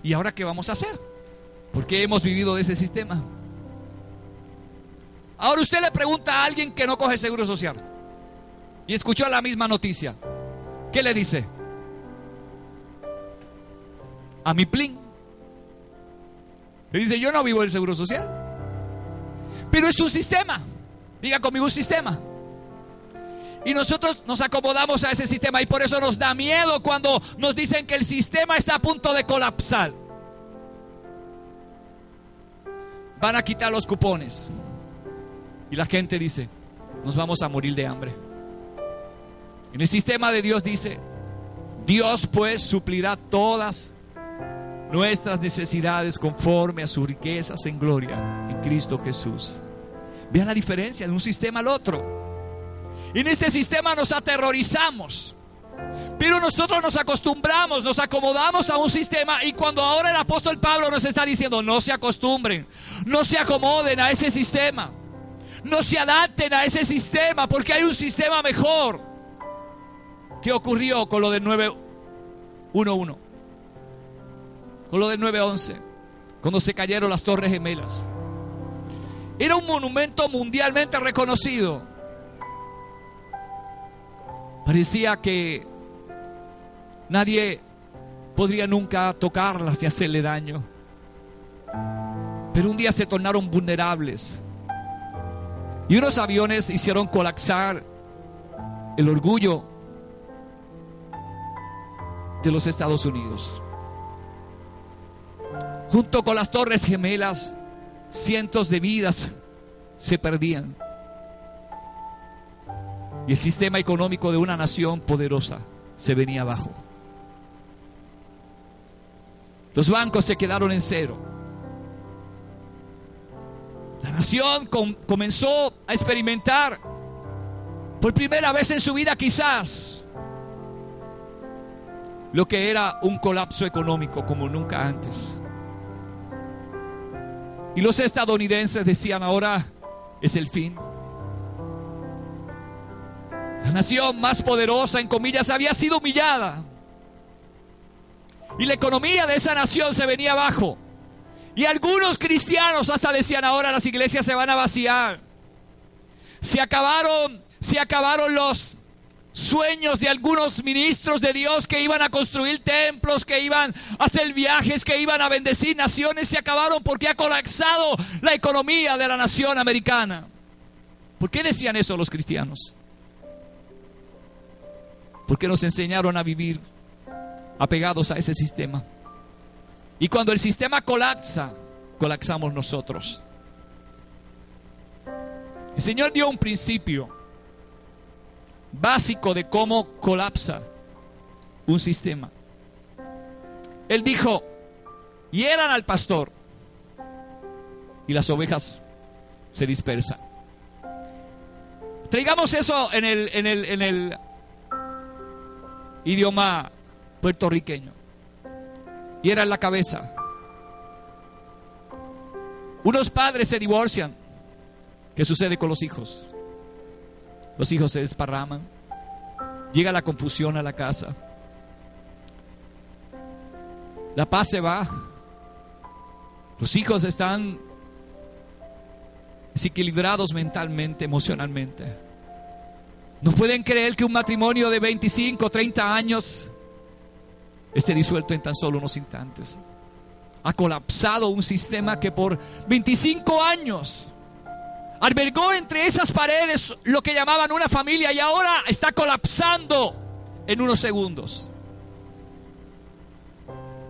¿Y ahora qué vamos a hacer? Porque hemos vivido de ese sistema. Ahora usted le pregunta a alguien que no coge Seguro Social y escuchó la misma noticia, ¿qué le dice? A mi plin. Le dice: yo no vivo del Seguro Social. Pero es un sistema. Diga conmigo: un sistema. Y nosotros nos acomodamos a ese sistema y por eso nos da miedo cuando nos dicen que el sistema está a punto de colapsar. Van a quitar los cupones. Y la gente dice: nos vamos a morir de hambre. En el sistema de Dios dice: Dios pues suplirá todas nuestras necesidades conforme a sus riquezas en gloria en Cristo Jesús. Vean la diferencia de un sistema al otro. En este sistema nos aterrorizamos, pero nosotros nos acostumbramos, nos acomodamos a un sistema. Y cuando ahora el apóstol Pablo nos está diciendo: no se acostumbren, no se acomoden a ese sistema, no se adapten a ese sistema, porque hay un sistema mejor. ¿Qué ocurrió con lo del 9-11? Con lo del 9-11, cuando se cayeron las Torres Gemelas. Era un monumento mundialmente reconocido. Parecía que nadie podría nunca tocarlas y hacerle daño. Pero un día se tornaron vulnerables y unos aviones hicieron colapsar el orgullo de los Estados Unidos. Junto con las Torres Gemelas, cientos de vidas se perdían. Y el sistema económico de una nación poderosa se venía abajo. Los bancos se quedaron en cero. La nación comenzó a experimentar por primera vez en su vida quizás lo que era un colapso económico como nunca antes. Y los estadounidenses decían: ahora es el fin. La nación más poderosa, en comillas, había sido humillada. Y la economía de esa nación se venía abajo. Y algunos cristianos hasta decían: ahora las iglesias se van a vaciar. Se acabaron los sueños de algunos ministros de Dios que iban a construir templos, que iban a hacer viajes, que iban a bendecir naciones. Se acabaron porque ha colapsado la economía de la nación americana. ¿Por qué decían eso los cristianos? Porque nos enseñaron a vivir apegados a ese sistema. Y cuando el sistema colapsa, colapsamos nosotros. El Señor dio un principio básico de cómo colapsa un sistema. Él dijo: hieran al pastor y las ovejas se dispersan. Traigamos eso en el idioma puertorriqueño. Hieran la cabeza. Unos padres se divorcian. ¿Qué sucede con los hijos? Los hijos se desparraman. Llega la confusión a la casa. La paz se va. Los hijos están desequilibrados mentalmente, emocionalmente. No pueden creer que un matrimonio de 25, 30 años esté disuelto en tan solo unos instantes. Ha colapsado un sistema que por 25 años albergó entre esas paredes lo que llamaban una familia, y ahora está colapsando en unos segundos.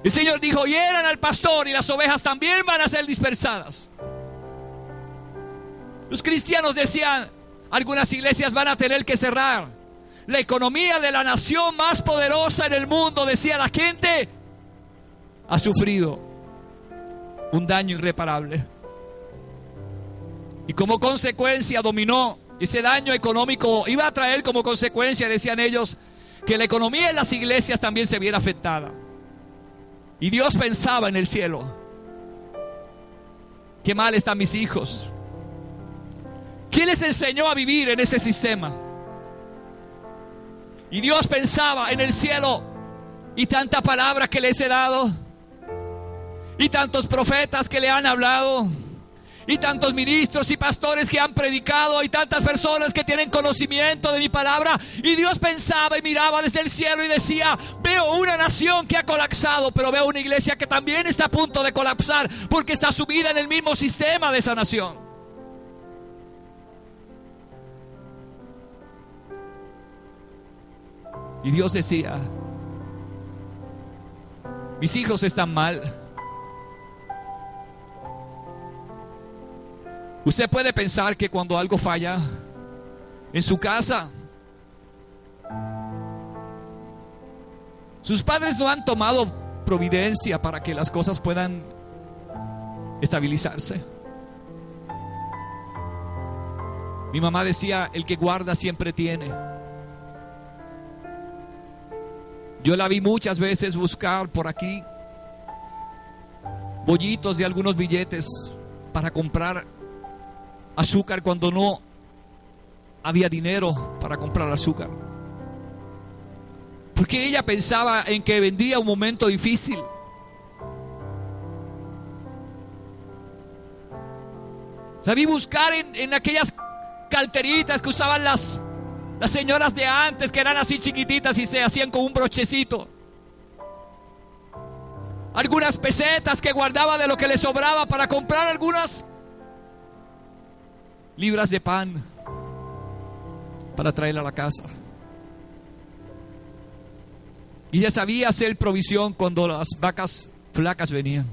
El Señor dijo: hieran al pastor y las ovejas también van a ser dispersadas. Los cristianos decían: algunas iglesias van a tener que cerrar. La economía de la nación más poderosa en el mundo, decía la gente, ha sufrido un daño irreparable. Y como consecuencia dominó. Ese daño económico iba a traer como consecuencia, decían ellos, que la economía de las iglesias también se viera afectada. Y Dios pensaba en el cielo: qué mal están mis hijos. ¿Quién les enseñó a vivir en ese sistema? Y Dios pensaba en el cielo: y tanta palabra que les he dado, y tantos profetas que le han hablado, y tantos ministros y pastores que han predicado, y tantas personas que tienen conocimiento de mi palabra. Y Dios pensaba y miraba desde el cielo y decía: veo una nación que ha colapsado, pero veo una iglesia que también está a punto de colapsar, porque está subida en el mismo sistema de esa nación. Y Dios decía: mis hijos están mal. Usted puede pensar que cuando algo falla en su casa, sus padres no han tomado providencia para que las cosas puedan estabilizarse. Mi mamá decía: el que guarda siempre tiene. Yo la vi muchas veces buscar por aquí bollitos de algunos billetes para comprar azúcar cuando no había dinero para comprar azúcar, porque ella pensaba en que vendría un momento difícil. La vi buscar en aquellas carteritas que usaban las señoras de antes, que eran así chiquititas y se hacían con un brochecito. Algunas pesetas que guardaba de lo que le sobraba para comprar algunas libras de pan para traerla a la casa. Y ella sabía hacer provisión cuando las vacas flacas venían.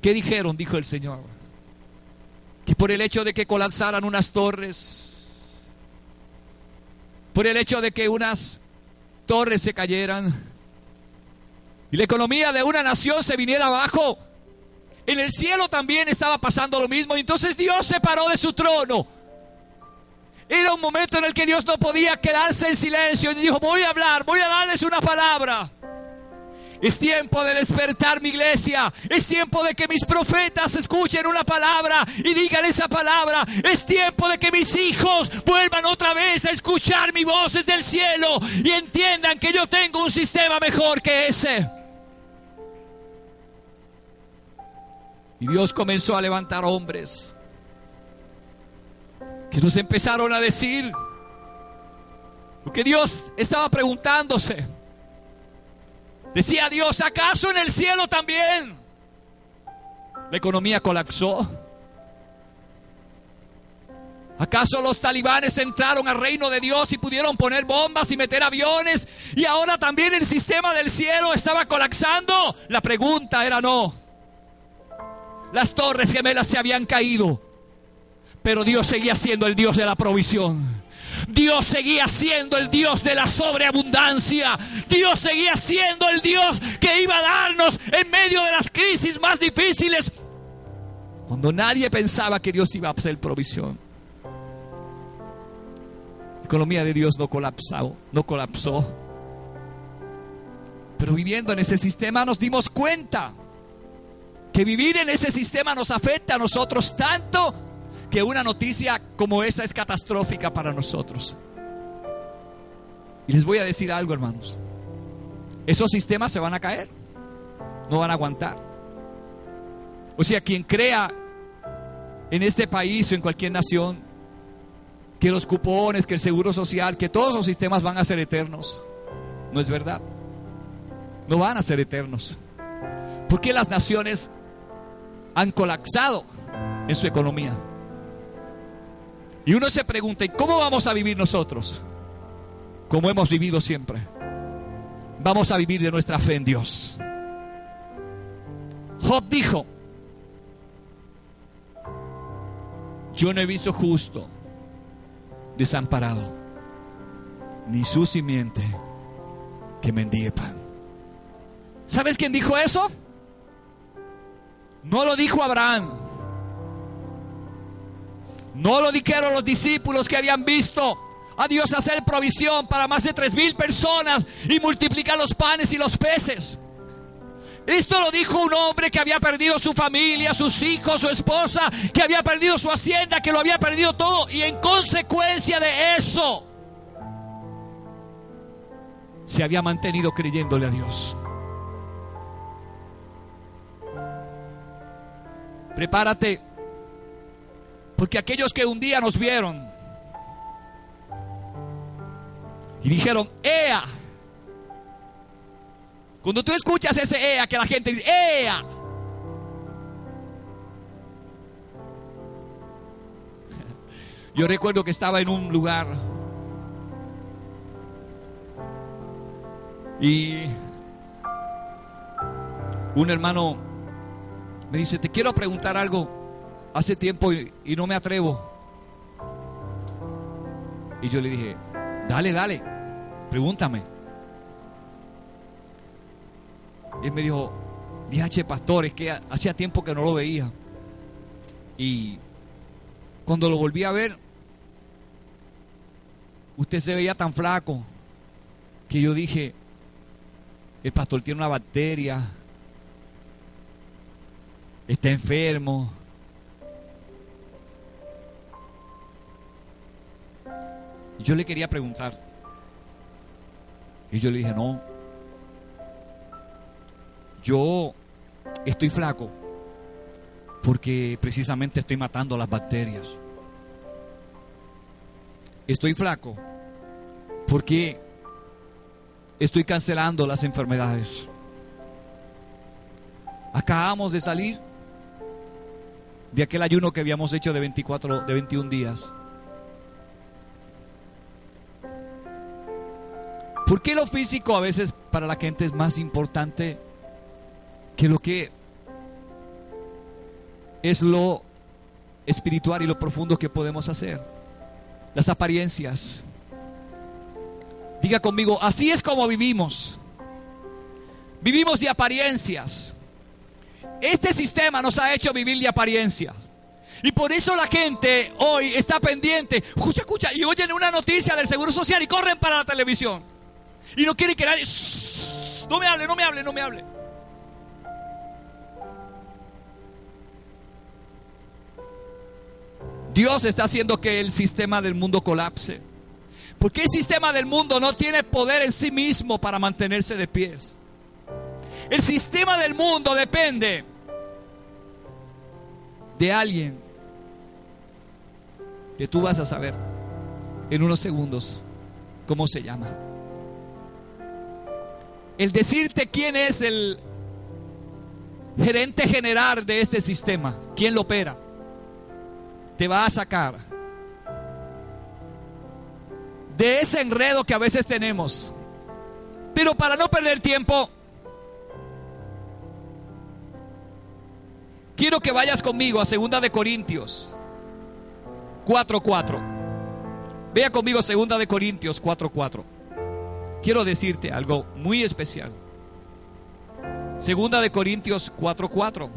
¿Qué dijeron? Dijo el Señor: que por el hecho de que colapsaran unas torres, por el hecho de que unas torres se cayeran y la economía de una nación se viniera abajo, en el cielo también estaba pasando lo mismo. Y entonces Dios se paró de su trono. Era un momento en el que Dios no podía quedarse en silencio, y dijo: voy a hablar, voy a darles una palabra. Es tiempo de despertar, mi iglesia. Es tiempo de que mis profetas escuchen una palabra y digan esa palabra. Es tiempo de que mis hijos vuelvan otra vez a escuchar mi voz desde el cielo y entiendan que yo tengo un sistema mejor que ese. Y Dios comenzó a levantar hombres que nos empezaron a decir lo que Dios estaba preguntándose. Decía Dios, ¿acaso en el cielo también la economía colapsó? ¿Acaso los talibanes entraron al reino de Dios y pudieron poner bombas y meter aviones y ahora también el sistema del cielo estaba colapsando? La pregunta era no. Las torres gemelas se habían caído, pero Dios seguía siendo el Dios de la provisión. Dios seguía siendo el Dios de la sobreabundancia. Dios seguía siendo el Dios que iba a darnos en medio de las crisis más difíciles, cuando nadie pensaba que Dios iba a hacer provisión. La economía de Dios no colapsó. Pero viviendo en ese sistema nos dimos cuenta que vivir en ese sistema nos afecta a nosotros tanto que una noticia como esa es catastrófica para nosotros. Y les voy a decir algo, hermanos. Esos sistemas se van a caer, no van a aguantar. O sea, quien crea en este país o en cualquier nación que los cupones, que el seguro social, que todos los sistemas van a ser eternos, no es verdad. No van a ser eternos. Porque las naciones han colapsado en su economía. Y uno se pregunta, ¿y cómo vamos a vivir nosotros? Como hemos vivido siempre. Vamos a vivir de nuestra fe en Dios. Job dijo: yo no he visto justo desamparado, ni su simiente que mendigue pan. ¿Sabes quién dijo eso? No lo dijo Abraham. No lo dijeron los discípulos que habían visto a Dios hacer provisión para más de 3,000 personas y multiplicar los panes y los peces. Esto lo dijo un hombre que había perdido su familia, sus hijos, su esposa, que había perdido su hacienda, que lo había perdido todo, y en consecuencia de eso se había mantenido creyéndole a Dios. Prepárate, porque aquellos que un día nos vieron y dijeron ¡ea! Cuando tú escuchas ese ¡ea! Que la gente dice ¡ea! Yo recuerdo que estaba en un lugar y un hermano me dice: te quiero preguntar algo, hace tiempo y no me atrevo. Y yo le dije: dale, pregúntame. Y él me dijo: DH pastor, es que hacía tiempo que no lo veía, y cuando lo volví a ver, usted se veía tan flaco que yo dije: el pastor tiene una bacteria, está enfermo. Yo le quería preguntar, y yo le dije: no, yo estoy flaco porque precisamente estoy matando las bacterias. Estoy flaco porque estoy cancelando las enfermedades. Acabamos de salir de aquel ayuno que habíamos hecho de 21 días. ¿Por qué lo físico a veces para la gente es más importante que lo que es lo espiritual y lo profundo que podemos hacer? Las apariencias. Diga conmigo: así es como vivimos. Vivimos de apariencias. Este sistema nos ha hecho vivir de apariencias. Y por eso la gente hoy está pendiente. Escucha, y oyen una noticia del Seguro Social y corren para la televisión. Y no quiere que nadie, no me hable, no me hable, no me hable. Dios está haciendo que el sistema del mundo colapse. Porque el sistema del mundo no tiene poder en sí mismo para mantenerse de pies. El sistema del mundo depende de alguien que tú vas a saber en unos segundos cómo se llama. El decirte quién es el gerente general de este sistema, quién lo opera, te va a sacar de ese enredo que a veces tenemos. Pero para no perder tiempo, quiero que vayas conmigo a 2 de Corintios 4:4. Vea conmigo 2 de Corintios 4:4. Quiero decirte algo muy especial. 2 de Corintios 4:4.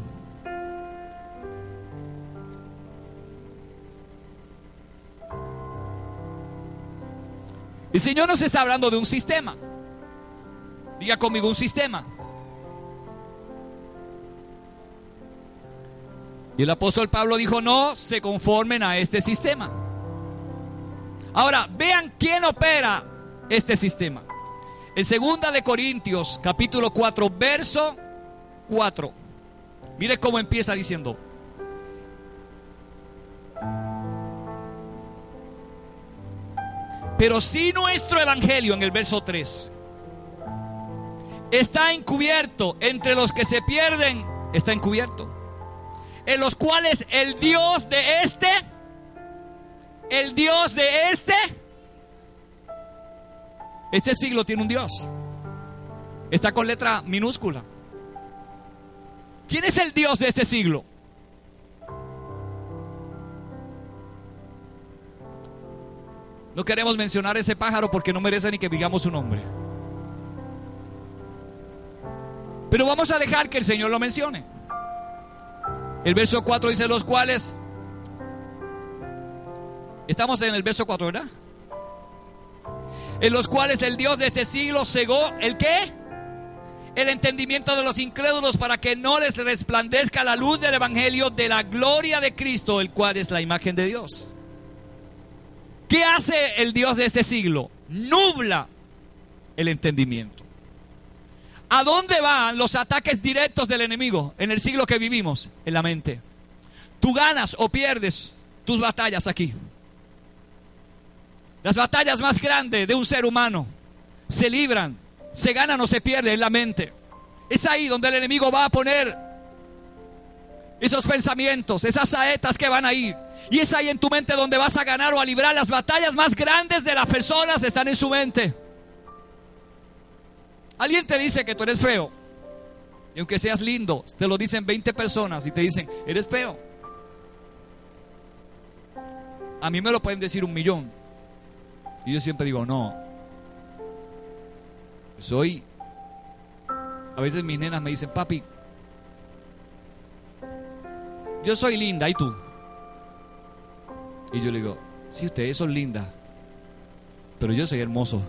El Señor nos está hablando de un sistema. Diga conmigo, un sistema. Y el apóstol Pablo dijo: no se conformen a este sistema. Ahora, vean quién opera este sistema. En 2 de Corintios, capítulo 4, verso 4. Mire cómo empieza diciendo: pero si nuestro evangelio, en el verso 3, está encubierto entre los que se pierden, está encubierto, en los cuales el Dios de este siglo tiene un Dios. Está con letra minúscula. ¿Quién es el Dios de este siglo? No queremos mencionar ese pájaro porque no merece ni que digamos su nombre. Pero vamos a dejar que el Señor lo mencione. El verso 4 dice: los cuales. Estamos en el verso 4, ¿verdad? En los cuales el Dios de este siglo cegó, ¿el qué? El entendimiento de los incrédulos, para que no les resplandezca la luz del evangelio de la gloria de Cristo, el cual es la imagen de Dios. ¿Qué hace el Dios de este siglo? Nubla el entendimiento. ¿A dónde van los ataques directos del enemigo en el siglo que vivimos? En la mente. Tú ganas o pierdes tus batallas aquí. Las batallas más grandes de un ser humano se libran, se ganan o se pierden en la mente. Es ahí donde el enemigo va a poner esos pensamientos, esas saetas que van a ir. Y es ahí en tu mente donde vas a ganar o a librar las batallas más grandes de las personas. Están en su mente. Alguien te dice que tú eres feo, y aunque seas lindo, te lo dicen 20 personas y te dicen: eres feo. A mí me lo pueden decir 1,000,000. Y yo siempre digo: no, soy. A veces mis nenas me dicen: papi, yo soy linda, ¿y tú? Y yo le digo: sí, ustedes son lindas, pero yo soy hermoso.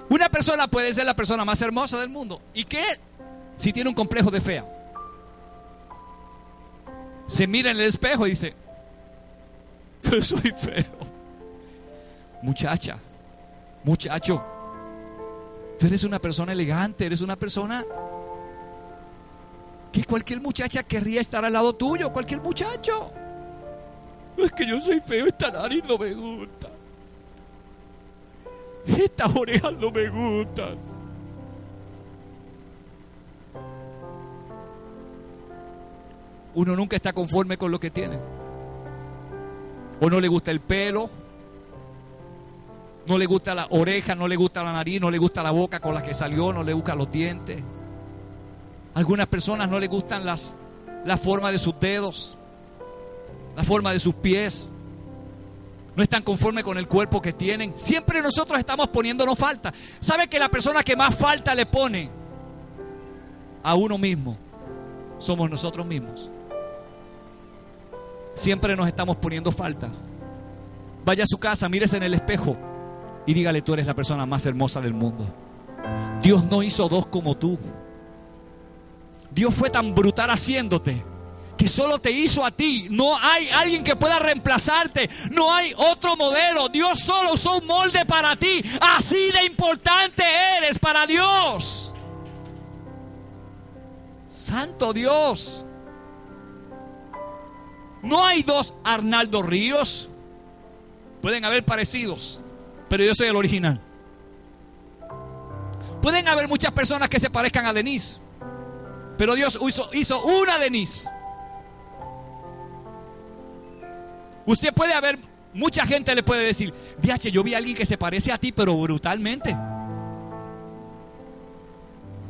Una persona puede ser la persona más hermosa del mundo. ¿Y qué si tiene un complejo de fea? Se mira en el espejo y dice: yo soy feo. Muchacha, muchacho, tú eres una persona elegante, eres una persona que cualquier muchacha querría estar al lado tuyo, cualquier muchacho. Es que yo soy feo, esta nariz no me gusta, estas orejas no me gustan. Uno nunca está conforme con lo que tiene. O no le gusta el pelo, no le gusta la oreja, no le gusta la nariz, no le gusta la boca con la que salió, no le gustan los dientes. Algunas personas no les gustan la forma de sus dedos, la forma de sus pies. No están conformes con el cuerpo que tienen. Siempre nosotros estamos poniéndonos falta. ¿Sabe que la persona que más falta le pone a uno mismo somos nosotros mismos? Siempre nos estamos poniendo faltas. Vaya a su casa, mírese en el espejo y dígale: tú eres la persona más hermosa del mundo. Dios no hizo dos como tú. Dios fue tan brutal haciéndote que solo te hizo a ti. No hay alguien que pueda reemplazarte. No hay otro modelo. Dios solo usó un molde para ti. Así de importante eres para Dios. Santo Dios. No hay dos Arnaldo Ríos. Pueden haber parecidos, pero yo soy el original. Pueden haber muchas personas que se parezcan a Denise, pero Dios hizo una Denise. Usted puede haber, mucha gente le puede decir: DH, yo vi a alguien que se parece a ti, pero brutalmente.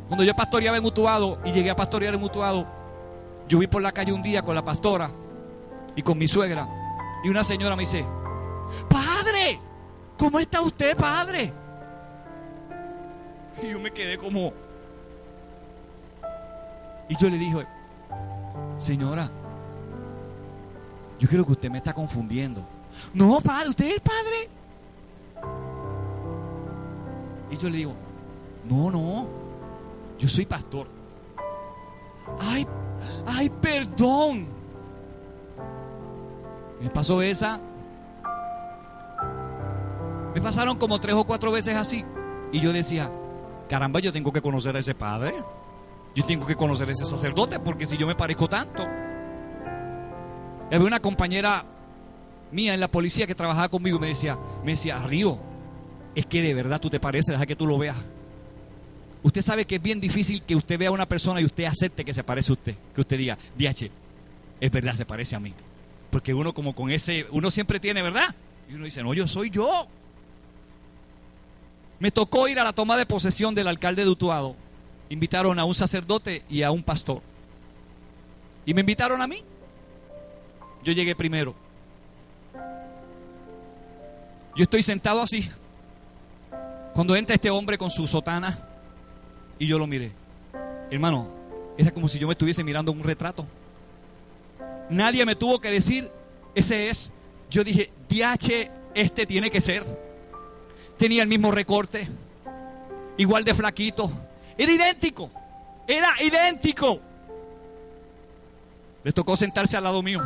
Cuando yo pastoreaba en Utuado y llegué a pastorear en Utuado, yo vi por la calle un día con la pastora y con mi suegra, y una señora me dice: padre, ¿cómo está usted, padre? Y yo me quedé como... Y yo le dije: señora, yo creo que usted me está confundiendo. No, padre, ¿usted es el padre? Y yo le digo: no, yo soy pastor. Ay, perdón. Me pasó esa. Me pasaron como 3 o 4 veces así. Y yo decía: caramba, yo tengo que conocer a ese padre. Yo tengo que conocer a ese sacerdote, porque si yo me parezco tanto. Había una compañera mía en la policía que trabajaba conmigo y me decía: Río, es que de verdad tú te pareces, deja que tú lo veas. Usted sabe que es bien difícil que usted vea a una persona y usted acepte que se parece a usted. Que usted diga: DH, es verdad, se parece a mí. Porque uno como con ese, uno siempre tiene, ¿verdad? Y uno dice: no, yo soy yo. Me tocó ir a la toma de posesión del alcalde de Utuado. Invitaron a un sacerdote y a un pastor. Y me invitaron a mí. Yo llegué primero. Yo estoy sentado así. Cuando entra este hombre con su sotana, y yo lo miré. Hermano, era como si yo me estuviese mirando un retrato. Nadie me tuvo que decir: ese es. Yo dije: DH, este tiene que ser. Tenía el mismo recorte, igual de flaquito. Era idéntico. Le tocó sentarse al lado mío.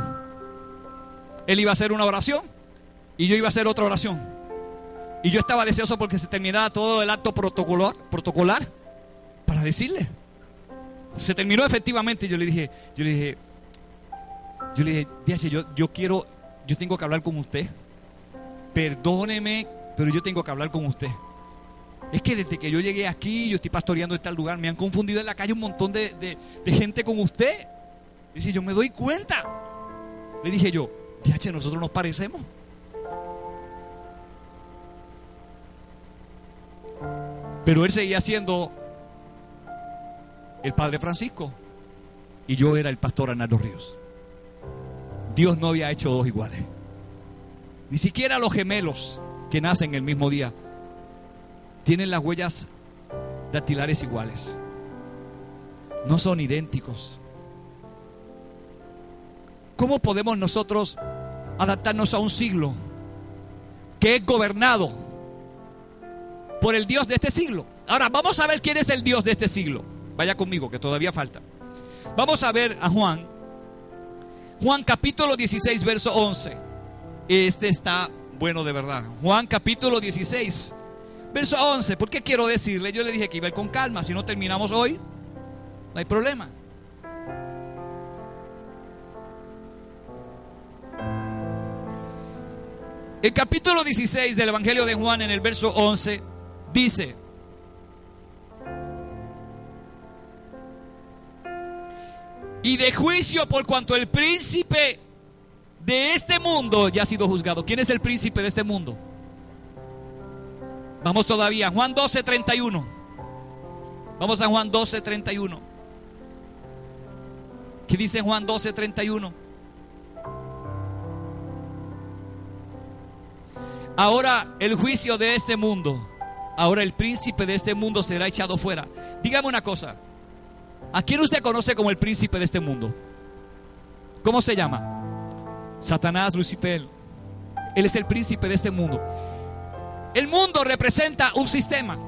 Él iba a hacer una oración y yo iba a hacer otra oración. Y yo estaba deseoso porque se terminara todo el acto protocolar para decirle. Se terminó efectivamente y yo le dije, DH, yo tengo que hablar con usted. Perdóneme, pero yo tengo que hablar con usted. Es que desde que yo llegué aquí, yo estoy pastoreando en tal lugar, me han confundido en la calle un montón de gente con usted. Dice: yo me doy cuenta. Le dije yo: DH, nosotros nos parecemos. Pero él seguía siendo el padre Francisco y yo era el pastor Arnaldo Ríos. Dios no había hecho dos iguales. Ni siquiera los gemelos que nacen el mismo día tienen las huellas dactilares iguales. No son idénticos. ¿Cómo podemos nosotros adaptarnos a un siglo que es gobernado por el Dios de este siglo? Ahora vamos a ver quién es el Dios de este siglo. Vaya conmigo, que todavía falta. Vamos a ver a Juan capítulo 16, verso 11. Este está bueno de verdad. Juan capítulo 16, verso 11. ¿Por qué quiero decirle? Yo le dije que iba a ir con calma. Si no terminamos hoy, no hay problema. El capítulo 16 del Evangelio de Juan, en el verso 11, dice: y de juicio por cuanto el príncipe de este mundo ya ha sido juzgado. ¿Quién es el príncipe de este mundo? Vamos todavía, Juan 12:31. Vamos a Juan 12:31. ¿Qué dice Juan 12:31? Ahora el juicio de este mundo, ahora el príncipe de este mundo será echado fuera. Dígame una cosa: ¿a quién usted conoce como el príncipe de este mundo? ¿Cómo se llama? Satanás, Lucifer. Él es el príncipe de este mundo. El mundo representa un sistema.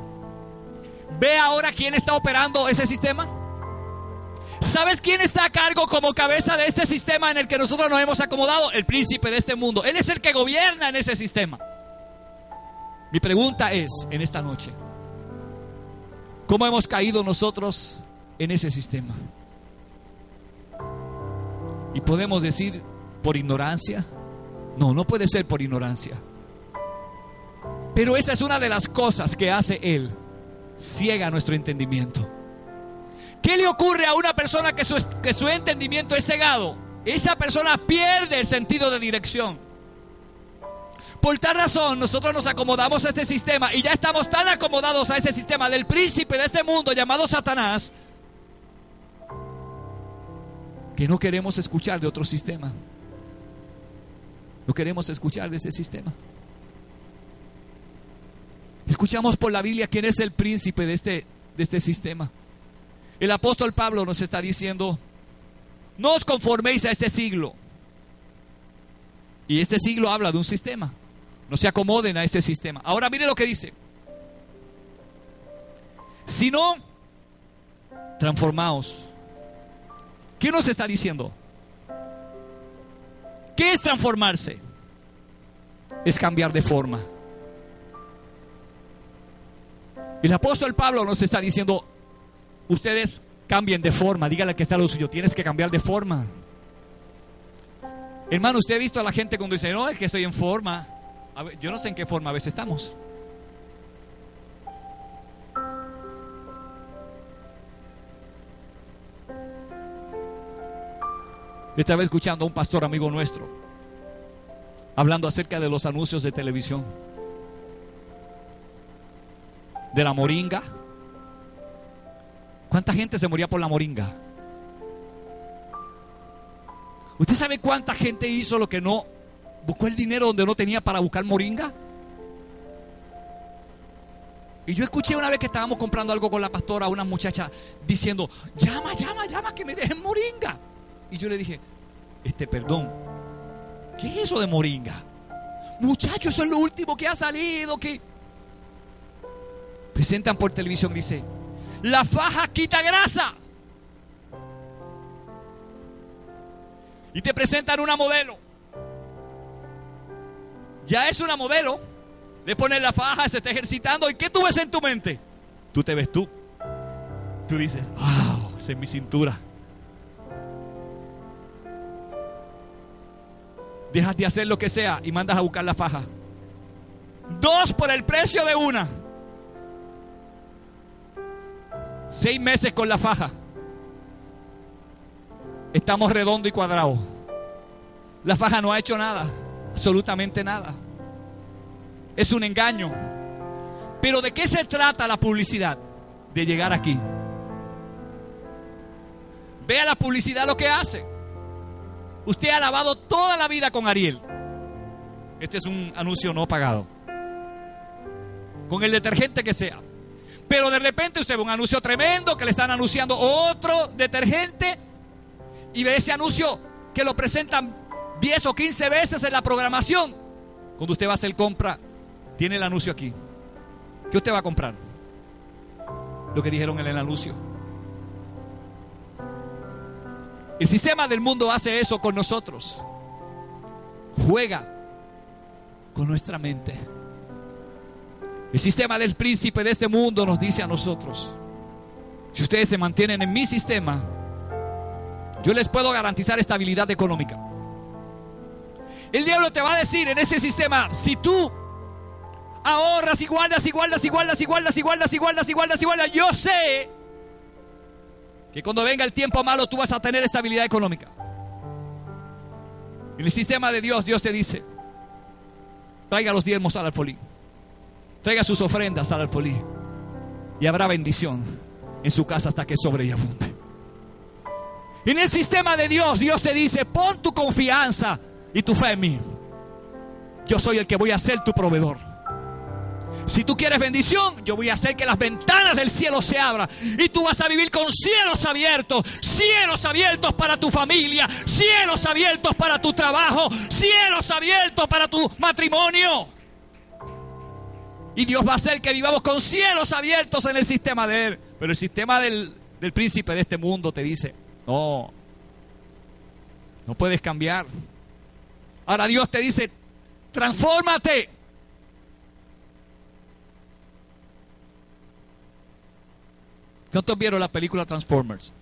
¿Ve ahora quién está operando ese sistema? ¿Sabes quién está a cargo como cabeza de este sistema en el que nosotros nos hemos acomodado? El príncipe de este mundo. Él es el que gobierna en ese sistema. Mi pregunta es, en esta noche, ¿cómo hemos caído nosotros en ese sistema? Y podemos decir, ¿por ignorancia? No, no puede ser por ignorancia. Pero esa es una de las cosas que hace Él. Ciega nuestro entendimiento. ¿Qué le ocurre a una persona que su entendimiento es cegado? Esa persona pierde el sentido de dirección. Por tal razón, nosotros nos acomodamos a este sistema y ya estamos tan acomodados a ese sistema del príncipe de este mundo llamado Satanás, que no queremos escuchar de otro sistema. No queremos escuchar de este sistema. Escuchamos por la Biblia quién es el príncipe de este sistema. El apóstol Pablo nos está diciendo: no os conforméis a este siglo. Y este siglo habla de un sistema. No se acomoden a este sistema. Ahora mire lo que dice: sino transformaos. ¿Qué nos está diciendo? ¿Qué es transformarse? Es cambiar de forma. El apóstol Pablo nos está diciendo: ustedes cambien de forma. Dígale al que está a lo suyo: tienes que cambiar de forma. Hermano, usted ha visto a la gente cuando dice: no, es que estoy en forma. A ver, yo no sé en qué forma a veces estamos. Estaba escuchando a un pastor amigo nuestro hablando acerca de los anuncios de televisión, de la moringa. ¿Cuánta gente se moría por la moringa? ¿Usted sabe cuánta gente hizo lo que no? Buscó el dinero donde no tenía para buscar moringa. Y yo escuché una vez que estábamos comprando algo con la pastora a una muchacha diciendo: llama que me dejen moringa. Y yo le dije: perdón, ¿qué es eso de moringa? Muchacho, eso es lo último que ha salido. Que presentan por televisión, dice: la faja quita grasa. Y te presentan una modelo. Ya es una modelo. Le ponen la faja, se está ejercitando. ¿Y qué tú ves en tu mente? Tú te ves tú. Tú dices: wow, esa es mi cintura. Dejas de hacer lo que sea y mandas a buscar la faja. 2 por el precio de una. 6 meses con la faja. Estamos redondo y cuadrado. La faja no ha hecho nada, absolutamente nada. Es un engaño. Pero ¿de qué se trata la publicidad? De llegar aquí. Vea la publicidad lo que hace. Usted ha lavado toda la vida con Ariel. Este es un anuncio no pagado. Con el detergente que sea. Pero de repente usted ve un anuncio tremendo que le están anunciando otro detergente. Y ve ese anuncio que lo presentan 10 o 15 veces en la programación. Cuando usted va a hacer compra, tiene el anuncio aquí. ¿Qué usted va a comprar? Lo que dijeron en el anuncio. El sistema del mundo hace eso con nosotros. Juega con nuestra mente. El sistema del príncipe de este mundo nos dice a nosotros: si ustedes se mantienen en mi sistema, yo les puedo garantizar estabilidad económica. El diablo te va a decir en ese sistema: si tú ahorras y guardas, yo sé que cuando venga el tiempo malo tú vas a tener estabilidad económica. En el sistema de Dios, Dios te dice: traiga los diezmos al alfolí, traiga sus ofrendas al alfolí, y habrá bendición en su casa hasta que sobre y abunde. En el sistema de Dios, Dios te dice: pon tu confianza y tu fe en mí. Yo soy el que voy a ser tu proveedor. Si tú quieres bendición, yo voy a hacer que las ventanas del cielo se abran y tú vas a vivir con cielos abiertos para tu familia, cielos abiertos para tu trabajo, cielos abiertos para tu matrimonio. Y Dios va a hacer que vivamos con cielos abiertos en el sistema de Él. Pero el sistema del príncipe de este mundo te dice, no puedes cambiar. Ahora Dios te dice, transfórmate. ¿Cuántos vieron la película Transformers?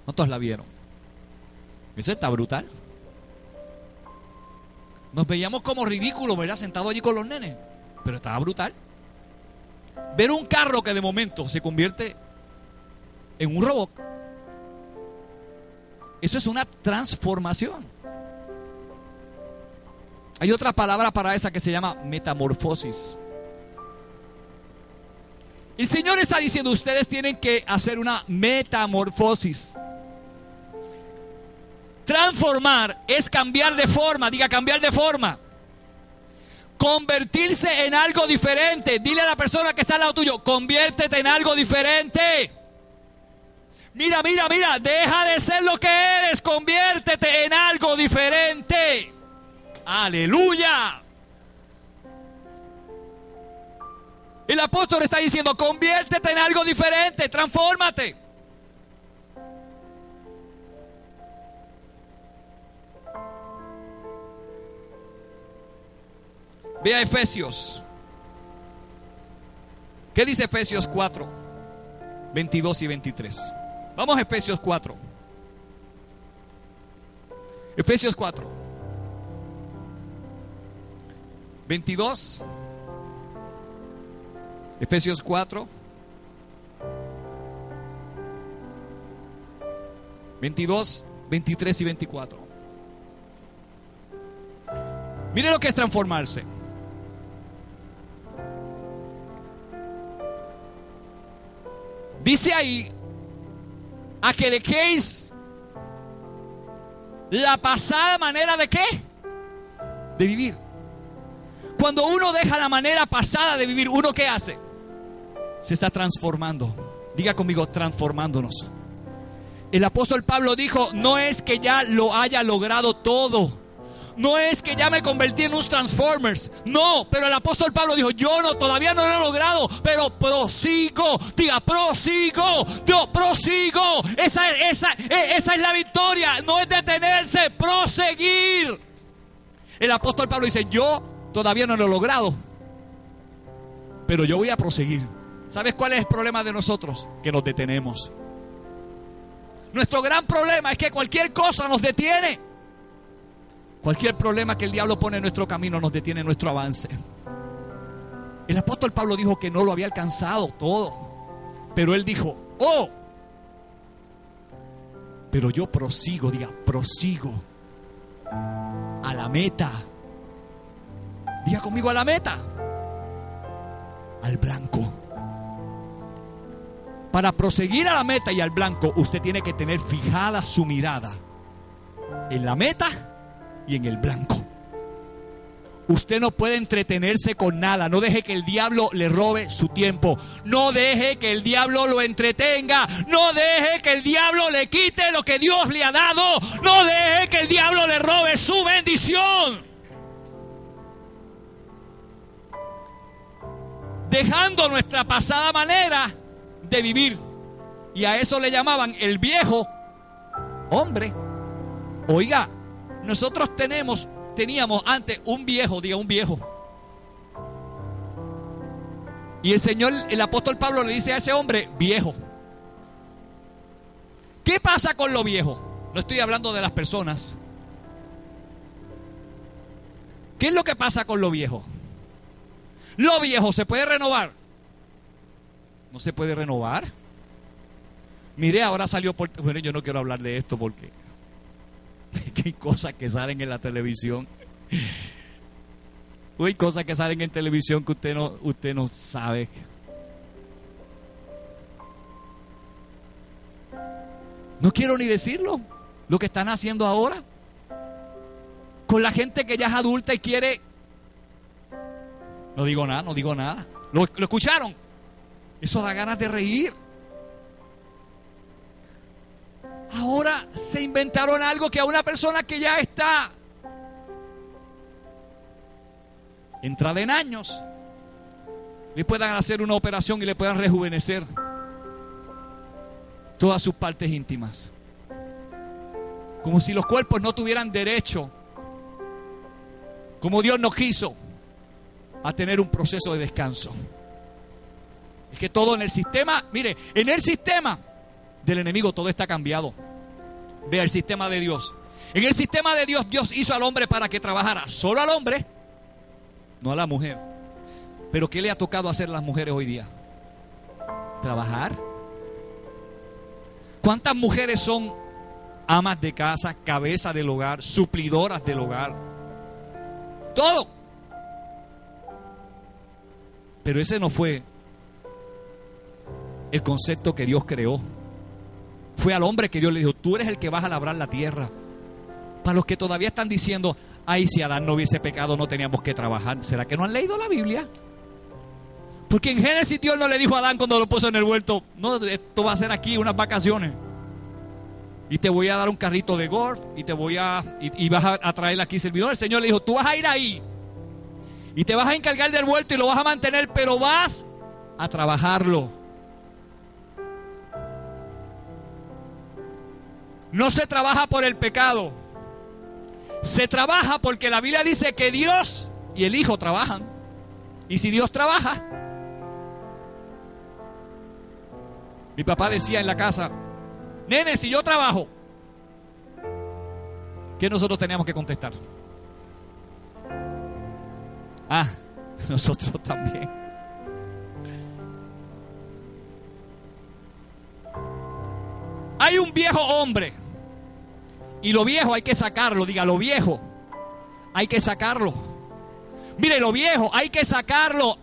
¿Cuántos la vieron? Eso está brutal. Nos veíamos como ridículos, ¿verdad? Sentados allí con los nenes. Pero estaba brutal. Ver un carro que de momento se convierte en un robot. Eso es una transformación. Hay otra palabra para esa que se llama metamorfosis. El Señor está diciendo, ustedes tienen que hacer una metamorfosis. Transformar es cambiar de forma. Diga, cambiar de forma. Convertirse en algo diferente. Dile a la persona que está al lado tuyo, conviértete en algo diferente. Mira, deja de ser lo que eres, conviértete en algo diferente. Aleluya. El apóstol está diciendo, conviértete en algo diferente, transfórmate. Ve a Efesios. ¿Qué dice Efesios 4, 22 y 23? Vamos a Efesios 4. Efesios 4, 22. Efesios 4, 22, 23 y 24. Mire lo que es transformarse. Dice ahí, a que dejéis la pasada manera de ¿qué? De vivir. Cuando uno deja la manera pasada de vivir, ¿uno qué hace? Se está transformando. Diga conmigo, transformándonos. El apóstol Pablo dijo, no es que ya lo haya logrado todo. No es que ya me convertí en un Transformers. No, pero el apóstol Pablo dijo, todavía no lo he logrado, pero prosigo. Diga, prosigo. Yo prosigo. Esa es la victoria. No es detenerse, proseguir. El apóstol Pablo dice, yo todavía no lo he logrado, pero yo voy a proseguir. ¿Sabes cuál es el problema de nosotros? Que nos detenemos. Nuestro gran problema es que cualquier cosa nos detiene. Cualquier problema que el diablo pone en nuestro camino nos detiene nuestro avance. El apóstol Pablo dijo que no lo había alcanzado todo, pero él dijo, pero yo prosigo. Diga, prosigo a la meta. Diga conmigo, a la meta, al blanco. Para proseguir a la meta y al blanco, usted tiene que tener fijada su mirada en la meta y en el blanco. Usted no puede entretenerse con nada. No deje que el diablo le robe su tiempo. No deje que el diablo lo entretenga. No deje que el diablo le quite lo que Dios le ha dado. No deje que el diablo le robe su bendición. Dejando nuestra pasada manera de vivir. Y a eso le llamaban el viejo hombre. Oiga, nosotros teníamos antes un viejo, diga un viejo. Y el apóstol Pablo le dice a ese hombre, viejo. ¿Qué pasa con lo viejo? No estoy hablando de las personas. ¿Qué es lo que pasa con lo viejo? Lo viejo se puede renovar. No se puede renovar. Mire, ahora salió bueno, yo no quiero hablar de esto porque hay cosas que salen en la televisión. Hay cosas que salen en televisión que usted no sabe. No quiero ni decirlo. Lo que están haciendo ahora con la gente que ya es adulta y quiere. No digo nada. ¿Lo escucharon? Eso da ganas de reír. Ahora se inventaron algo que a una persona que ya está entrada en años le puedan hacer una operación y le puedan rejuvenecer todas sus partes íntimas. Como si los cuerpos no tuvieran derecho, como Dios nos quiso, a tener un proceso de descanso. Es que todo en el sistema, mire, en el sistema del enemigo todo está cambiado. Vea el sistema de Dios. En el sistema de Dios, Dios hizo al hombre para que trabajara. Solo al hombre, no a la mujer. Pero ¿qué le ha tocado hacer a las mujeres hoy día? Trabajar. ¿Cuántas mujeres son amas de casa, cabeza del hogar, suplidoras del hogar? Todo. Pero ese no fue el concepto que Dios creó. Fue al hombre que Dios le dijo: tú eres el que vas a labrar la tierra. Para los que todavía están diciendo: ay, si Adán no hubiese pecado no teníamos que trabajar. ¿Será que no han leído la Biblia? Porque en Génesis Dios no le dijo a Adán cuando lo puso en el huerto: no, esto va a ser aquí unas vacaciones y te voy a dar un carrito de golf y te voy y vas a traer aquí servidor. El Señor le dijo: tú vas a ir ahí y te vas a encargar del huerto y lo vas a mantener, pero vas a trabajarlo. No se trabaja por el pecado, se trabaja porque la Biblia dice que Dios y el Hijo trabajan. Y si Dios trabaja, mi papá decía en la casa: nene, si yo trabajo, ¿qué nosotros teníamos que contestar? Ah, nosotros también. Hay un viejo hombre y lo viejo hay que sacarlo. Diga, lo viejo hay que sacarlo. Mire, lo viejo hay que sacarlo.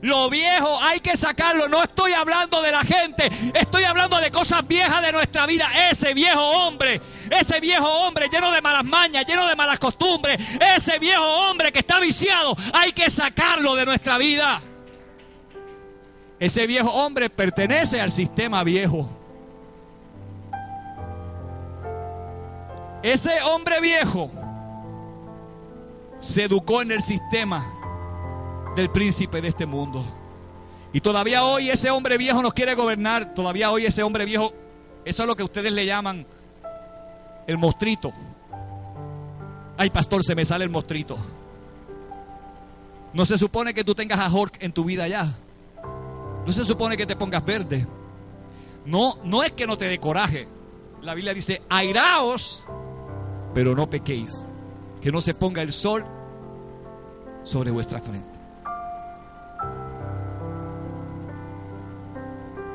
Lo viejo hay que sacarlo. No estoy hablando de la gente, estoy hablando de cosas viejas de nuestra vida. Ese viejo hombre lleno de malas mañas, lleno de malas costumbres, ese viejo hombre que está viciado, hay que sacarlo de nuestra vida. Ese viejo hombre pertenece al sistema viejo. Ese hombre viejo se educó en el sistema del príncipe de este mundo. Y todavía hoy ese hombre viejo nos quiere gobernar. Todavía hoy ese hombre viejo, eso es lo que ustedes le llaman el mostrito. Ay, pastor, se me sale el mostrito. No se supone que tú tengas a Hulk en tu vida ya. No se supone que te pongas verde. No es que no te dé coraje. La Biblia dice: airaos, pero no pequéis. Que no se ponga el sol sobre vuestra frente.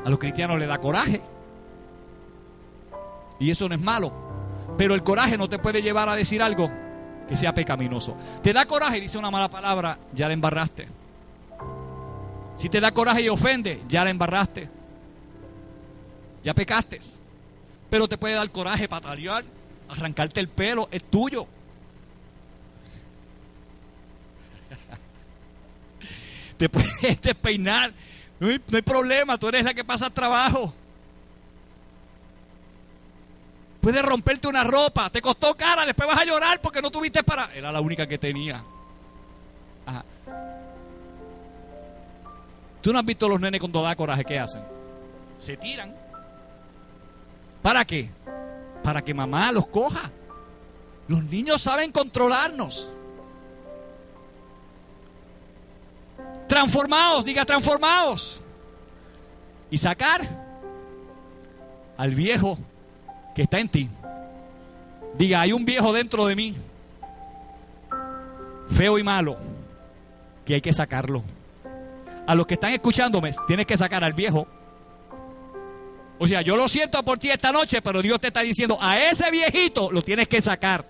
A los cristianos les da coraje, y eso no es malo, pero el coraje no te puede llevar a decir algo que sea pecaminoso. Te da coraje y dice una mala palabra, ya la embarraste. Si te da coraje y ofende, ya la embarraste, ya pecaste. Pero te puede dar coraje patalear, arrancarte el pelo, es tuyo. Te puedes despeinar, no hay problema, tú eres la que pasa trabajo. Puedes romperte una ropa, te costó cara, después vas a llorar porque no tuviste para... Era la única que tenía. Ajá. ¿Tú no has visto a los nenes cuando da coraje qué hacen? Se tiran. ¿Para qué? Para que mamá los coja. Los niños saben controlarnos. Transformaos, diga transformaos. Y sacar al viejo que está en ti. Diga, hay un viejo dentro de mí, feo y malo, que hay que sacarlo. A los que están escuchándome, tienes que sacar al viejo. O sea, yo lo siento por ti esta noche, pero Dios te está diciendo, a ese viejito lo tienes que sacar.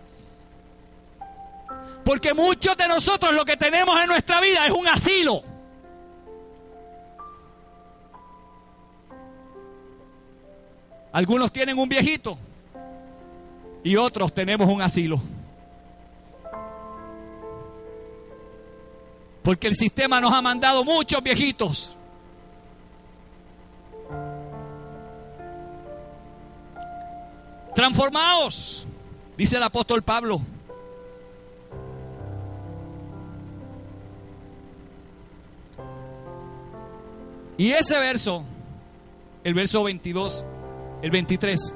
Porque muchos de nosotros lo que tenemos en nuestra vida es un asilo. Algunos tienen un viejito y otros tenemos un asilo. Porque el sistema nos ha mandado muchos viejitos. Transformaos, dice el apóstol Pablo. Y ese verso, el verso 22, el 23,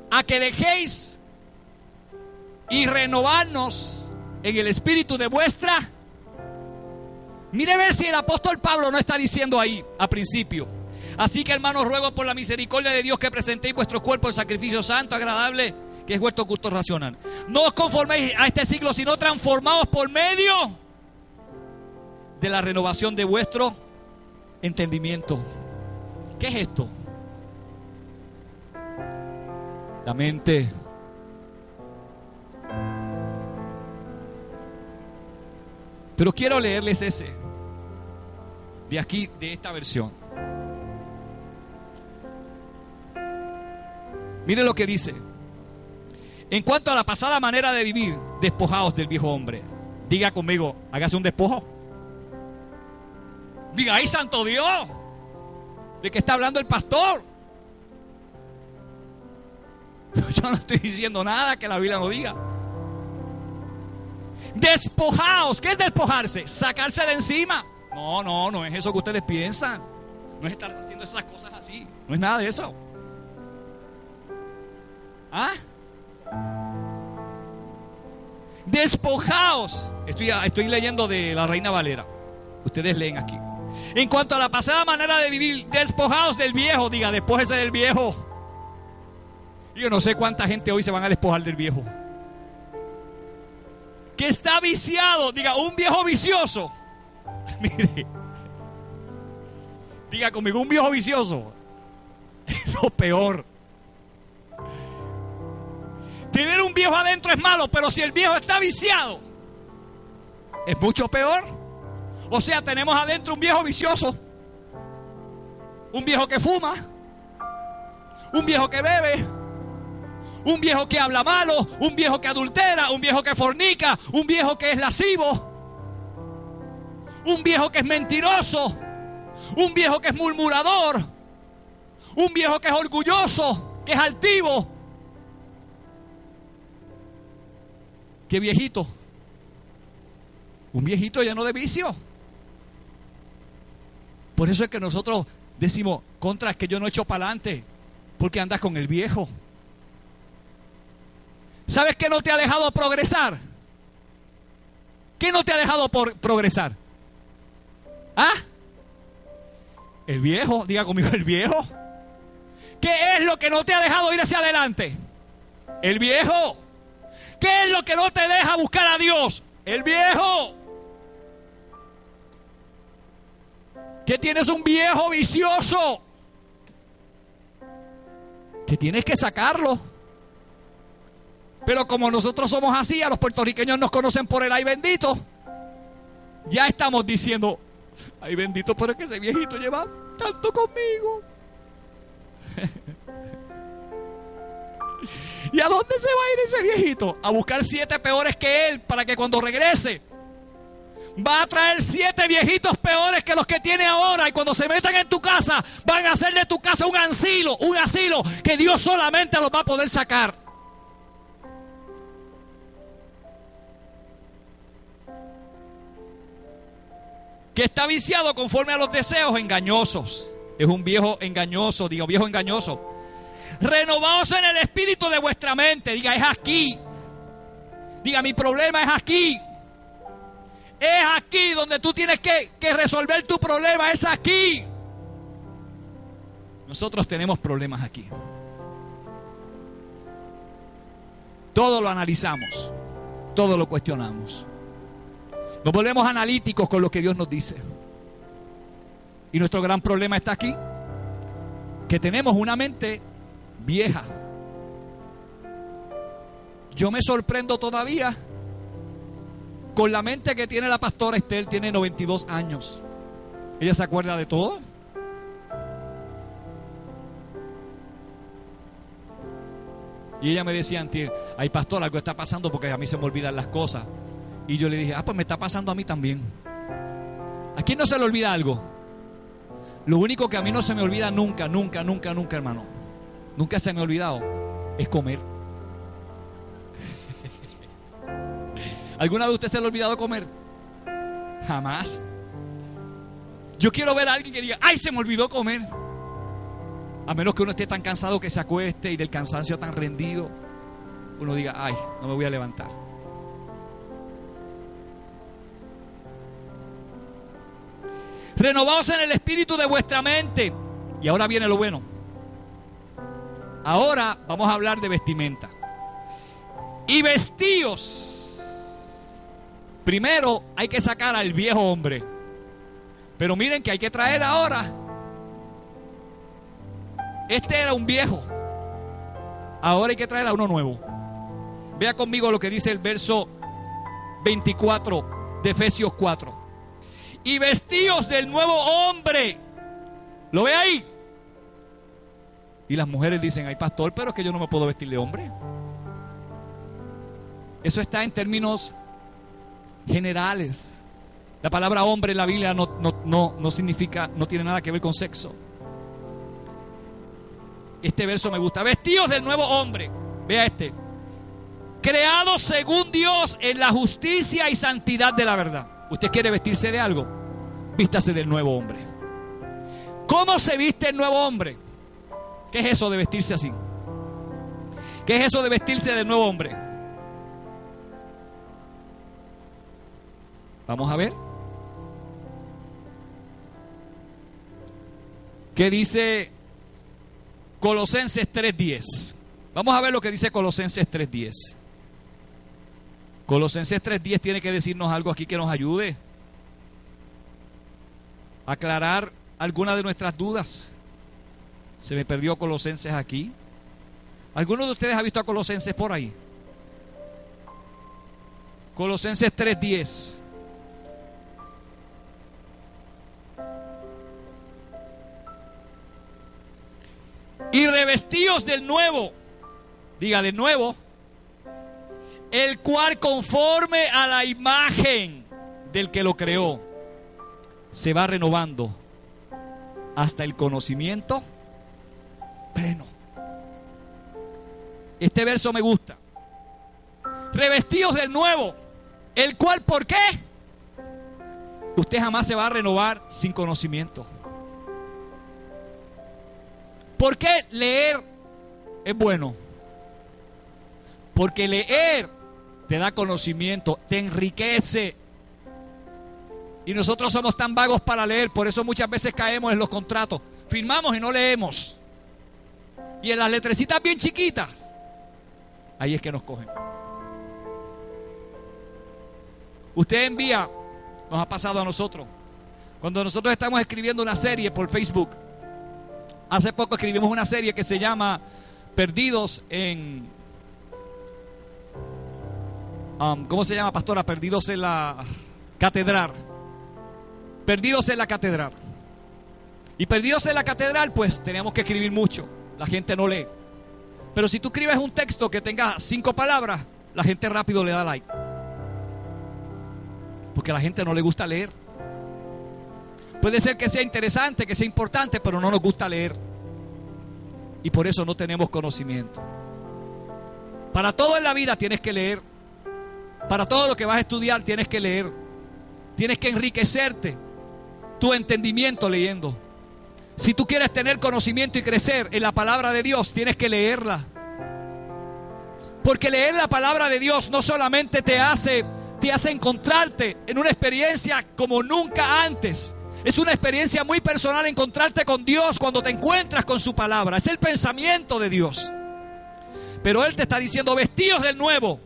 a que dejéis y renovarnos en el espíritu de vuestra. Mire a ver si el apóstol Pablo no está diciendo ahí a principio: así que, hermanos, ruego por la misericordia de Dios que presentéis vuestros cuerpos en sacrificio santo, agradable, que es vuestro culto racional. No os conforméis a este siglo, sino transformaos por medio de la renovación de vuestro entendimiento. ¿Qué es esto? La mente. Pero quiero leerles ese de aquí, de esta versión. Mire lo que dice: en cuanto a la pasada manera de vivir, despojaos del viejo hombre. Diga conmigo, hágase un despojo. Diga, ¡ay, santo Dios! ¿De qué está hablando el pastor? Yo no estoy diciendo nada que la Biblia no diga. Despojaos. ¿Qué es despojarse? Sacarse de encima. No es eso que ustedes piensan. No es estar haciendo esas cosas así. No es nada de eso. ¿Ah? Despojaos. Estoy leyendo de la Reina Valera. Ustedes leen aquí. En cuanto a la pasada manera de vivir, despojaos del viejo. Diga, despójese del viejo. Yo no sé cuánta gente hoy se van a despojar del viejo. Que está viciado. Diga, un viejo vicioso. Mire, diga conmigo, un viejo vicioso es lo peor. Tener un viejo adentro es malo, pero si el viejo está viciado, es mucho peor. O sea, tenemos adentro un viejo vicioso, un viejo que fuma, un viejo que bebe, un viejo que habla malo, un viejo que adultera, un viejo que fornica, un viejo que es lascivo, un viejo que es mentiroso, un viejo que es murmurador, un viejo que es orgulloso, que es altivo. ¿Qué viejito? Un viejito lleno de vicio. Por eso es que nosotros decimos, contra, es que yo no echo para adelante, porque andas con el viejo. ¿Sabes qué no te ha dejado progresar? ¿Qué no te ha dejado progresar? ¿Ah? El viejo, diga conmigo, el viejo. ¿Qué es lo que no te ha dejado ir hacia adelante? El viejo. ¿Qué es lo que no te deja buscar a Dios? El viejo. Que tienes un viejo vicioso, que tienes que sacarlo. Pero como nosotros somos así, a los puertorriqueños nos conocen por el ay bendito. Ya estamos diciendo, ay bendito, pero es que ese viejito lleva tanto conmigo. ¿Y a dónde se va a ir ese viejito? A buscar 7 peores que él, para que cuando regrese va a traer 7 viejitos peores que los que tiene ahora. Y cuando se metan en tu casa, van a hacer de tu casa un asilo que Dios solamente los va a poder sacar. Que está viciado conforme a los deseos engañosos. Es un viejo engañoso, digo, viejo engañoso. Renovaos en el espíritu de vuestra mente. Diga, es aquí. Diga, mi problema es aquí. Es aquí donde tú tienes que resolver tu problema. Es aquí. Nosotros tenemos problemas aquí. Todo lo analizamos. Todo lo cuestionamos. Nos volvemos analíticos con lo que Dios nos dice. Y nuestro gran problema está aquí. Que tenemos una mente vieja. Yo me sorprendo todavía con la mente que tiene la pastora Estel. Tiene 92 años. ¿Ella se acuerda de todo? Y ella me decía antes, ay pastor, algo está pasando porque a mí se me olvidan las cosas. Y yo le dije, pues me está pasando a mí también. ¿A quién no se le olvida algo? Lo único que a mí no se me olvida nunca, hermano, nunca se me ha olvidado, es comer. ¿Alguna vez usted se le ha olvidado comer? Jamás. Yo quiero ver a alguien que diga, ¡ay, se me olvidó comer! A menos que uno esté tan cansado que se acueste y del cansancio tan rendido, uno diga, ¡ay, no me voy a levantar! Renovaos en el espíritu de vuestra mente. Y ahora viene lo bueno. Ahora vamos a hablar de vestimenta. Y vestíos. Primero hay que sacar al viejo hombre. Pero miren que hay que traer ahora. Este era un viejo. Ahora hay que traer a uno nuevo. Vea conmigo lo que dice el verso 24 de Efesios 4. Y vestíos del nuevo hombre. ¿Lo ve ahí? Y las mujeres dicen, ay pastor, pero es que yo no me puedo vestir de hombre. Eso está en términos generales. La palabra hombre en la Biblia no significa, no tiene nada que ver con sexo. Este verso me gusta. Vestíos del nuevo hombre. Vea este. Creados según Dios en la justicia y santidad de la verdad. ¿Usted quiere vestirse de algo? Vístase del nuevo hombre. ¿Cómo se viste el nuevo hombre? ¿Qué es eso de vestirse así? ¿Qué es eso de vestirse del nuevo hombre? Vamos a ver. ¿Qué dice Colosenses 3:10? Vamos a ver lo que dice Colosenses 3:10. Colosenses 3:10 tiene que decirnos algo aquí que nos ayude a aclarar algunas de nuestras dudas. Se me perdió Colosenses aquí. ¿Alguno de ustedes ha visto a Colosenses por ahí? Colosenses 3:10. Y revestíos del nuevo, diga de nuevo, el cual conforme a la imagen del que lo creó, se va renovando hasta el conocimiento pleno. Este verso me gusta. Revestidos del nuevo, el cual, ¿por qué? Usted jamás se va a renovar sin conocimiento. ¿Por qué leer es bueno? Porque leer te da conocimiento, te enriquece. Y nosotros somos tan vagos para leer, por eso muchas veces caemos en los contratos. Firmamos y no leemos. Y en las letrecitas bien chiquitas, ahí es que nos cogen. Usted envía, nos ha pasado a nosotros, cuando nosotros estamos escribiendo una serie por Facebook. Hace poco escribimos una serie que se llama Perdidos en... ¿cómo se llama, pastora? Perdidos en la catedral. Perdidos en la catedral. Y perdidos en la catedral, pues teníamos que escribir mucho. La gente no lee. Pero si tú escribes un texto que tenga 5 palabras, la gente rápido le da like. Porque a la gente no le gusta leer. Puede ser que sea interesante, que sea importante, pero no nos gusta leer. Y por eso no tenemos conocimiento. Para todo en la vida tienes que leer. Para todo lo que vas a estudiar tienes que leer. Tienes que enriquecerte tu entendimiento leyendo. Si tú quieres tener conocimiento y crecer en la palabra de Dios, tienes que leerla. Porque leer la palabra de Dios no solamente te hace encontrarte en una experiencia como nunca antes. Es una experiencia muy personal encontrarte con Dios cuando te encuentras con su palabra. Es el pensamiento de Dios. Pero Él te está diciendo, vestíos del nuevo,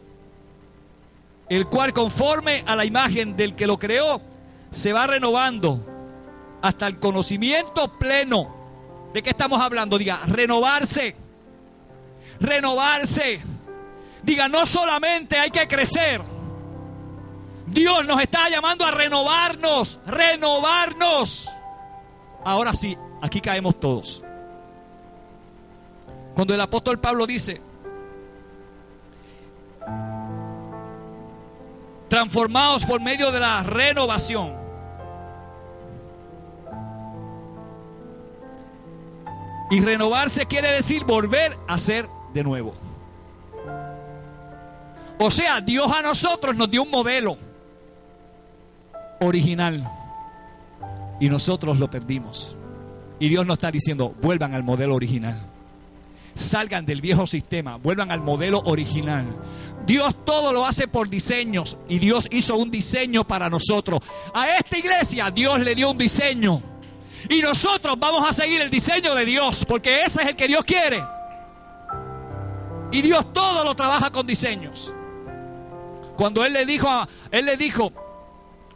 el cual conforme a la imagen del que lo creó, se va renovando hasta el conocimiento pleno. ¿De qué estamos hablando? Diga, renovarse. Renovarse. Diga, no solamente hay que crecer. Dios nos está llamando a renovarnos. Renovarnos. Ahora sí, aquí caemos todos. Cuando el apóstol Pablo dice, transformados por medio de la renovación. Y renovarse quiere decir volver a ser de nuevo. O sea, Dios a nosotros nos dio un modelo. original y nosotros lo perdimos. Y Dios nos está diciendo, vuelvan al modelo original. Salgan del viejo sistema, vuelvan al modelo original. Dios todo lo hace por diseños y Dios hizo un diseño para nosotros. A esta iglesia Dios le dio un diseño y nosotros vamos a seguir el diseño de Dios, porque ese es el que Dios quiere. Y Dios todo lo trabaja con diseños. Cuando Él le dijo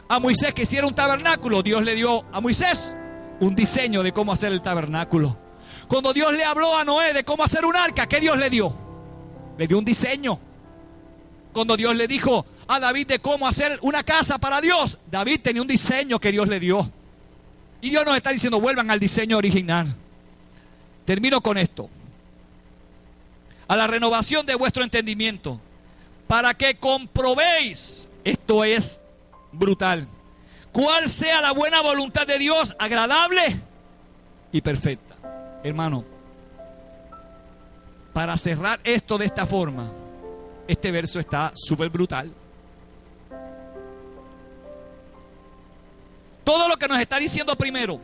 a Moisés que hiciera un tabernáculo, Dios le dio a Moisés un diseño de cómo hacer el tabernáculo. Cuando Dios le habló a Noé de cómo hacer un arca, ¿qué Dios le dio? Le dio un diseño. Cuando Dios le dijo a David de cómo hacer una casa para Dios, David tenía un diseño que Dios le dio. Y Dios nos está diciendo, vuelvan al diseño original. Termino con esto. A la renovación de vuestro entendimiento, para que comprobéis, esto es brutal, cuál sea la buena voluntad de Dios, agradable y perfecta. Hermano, para cerrar esto de esta forma, este verso está súper brutal. Todo lo que nos está diciendo primero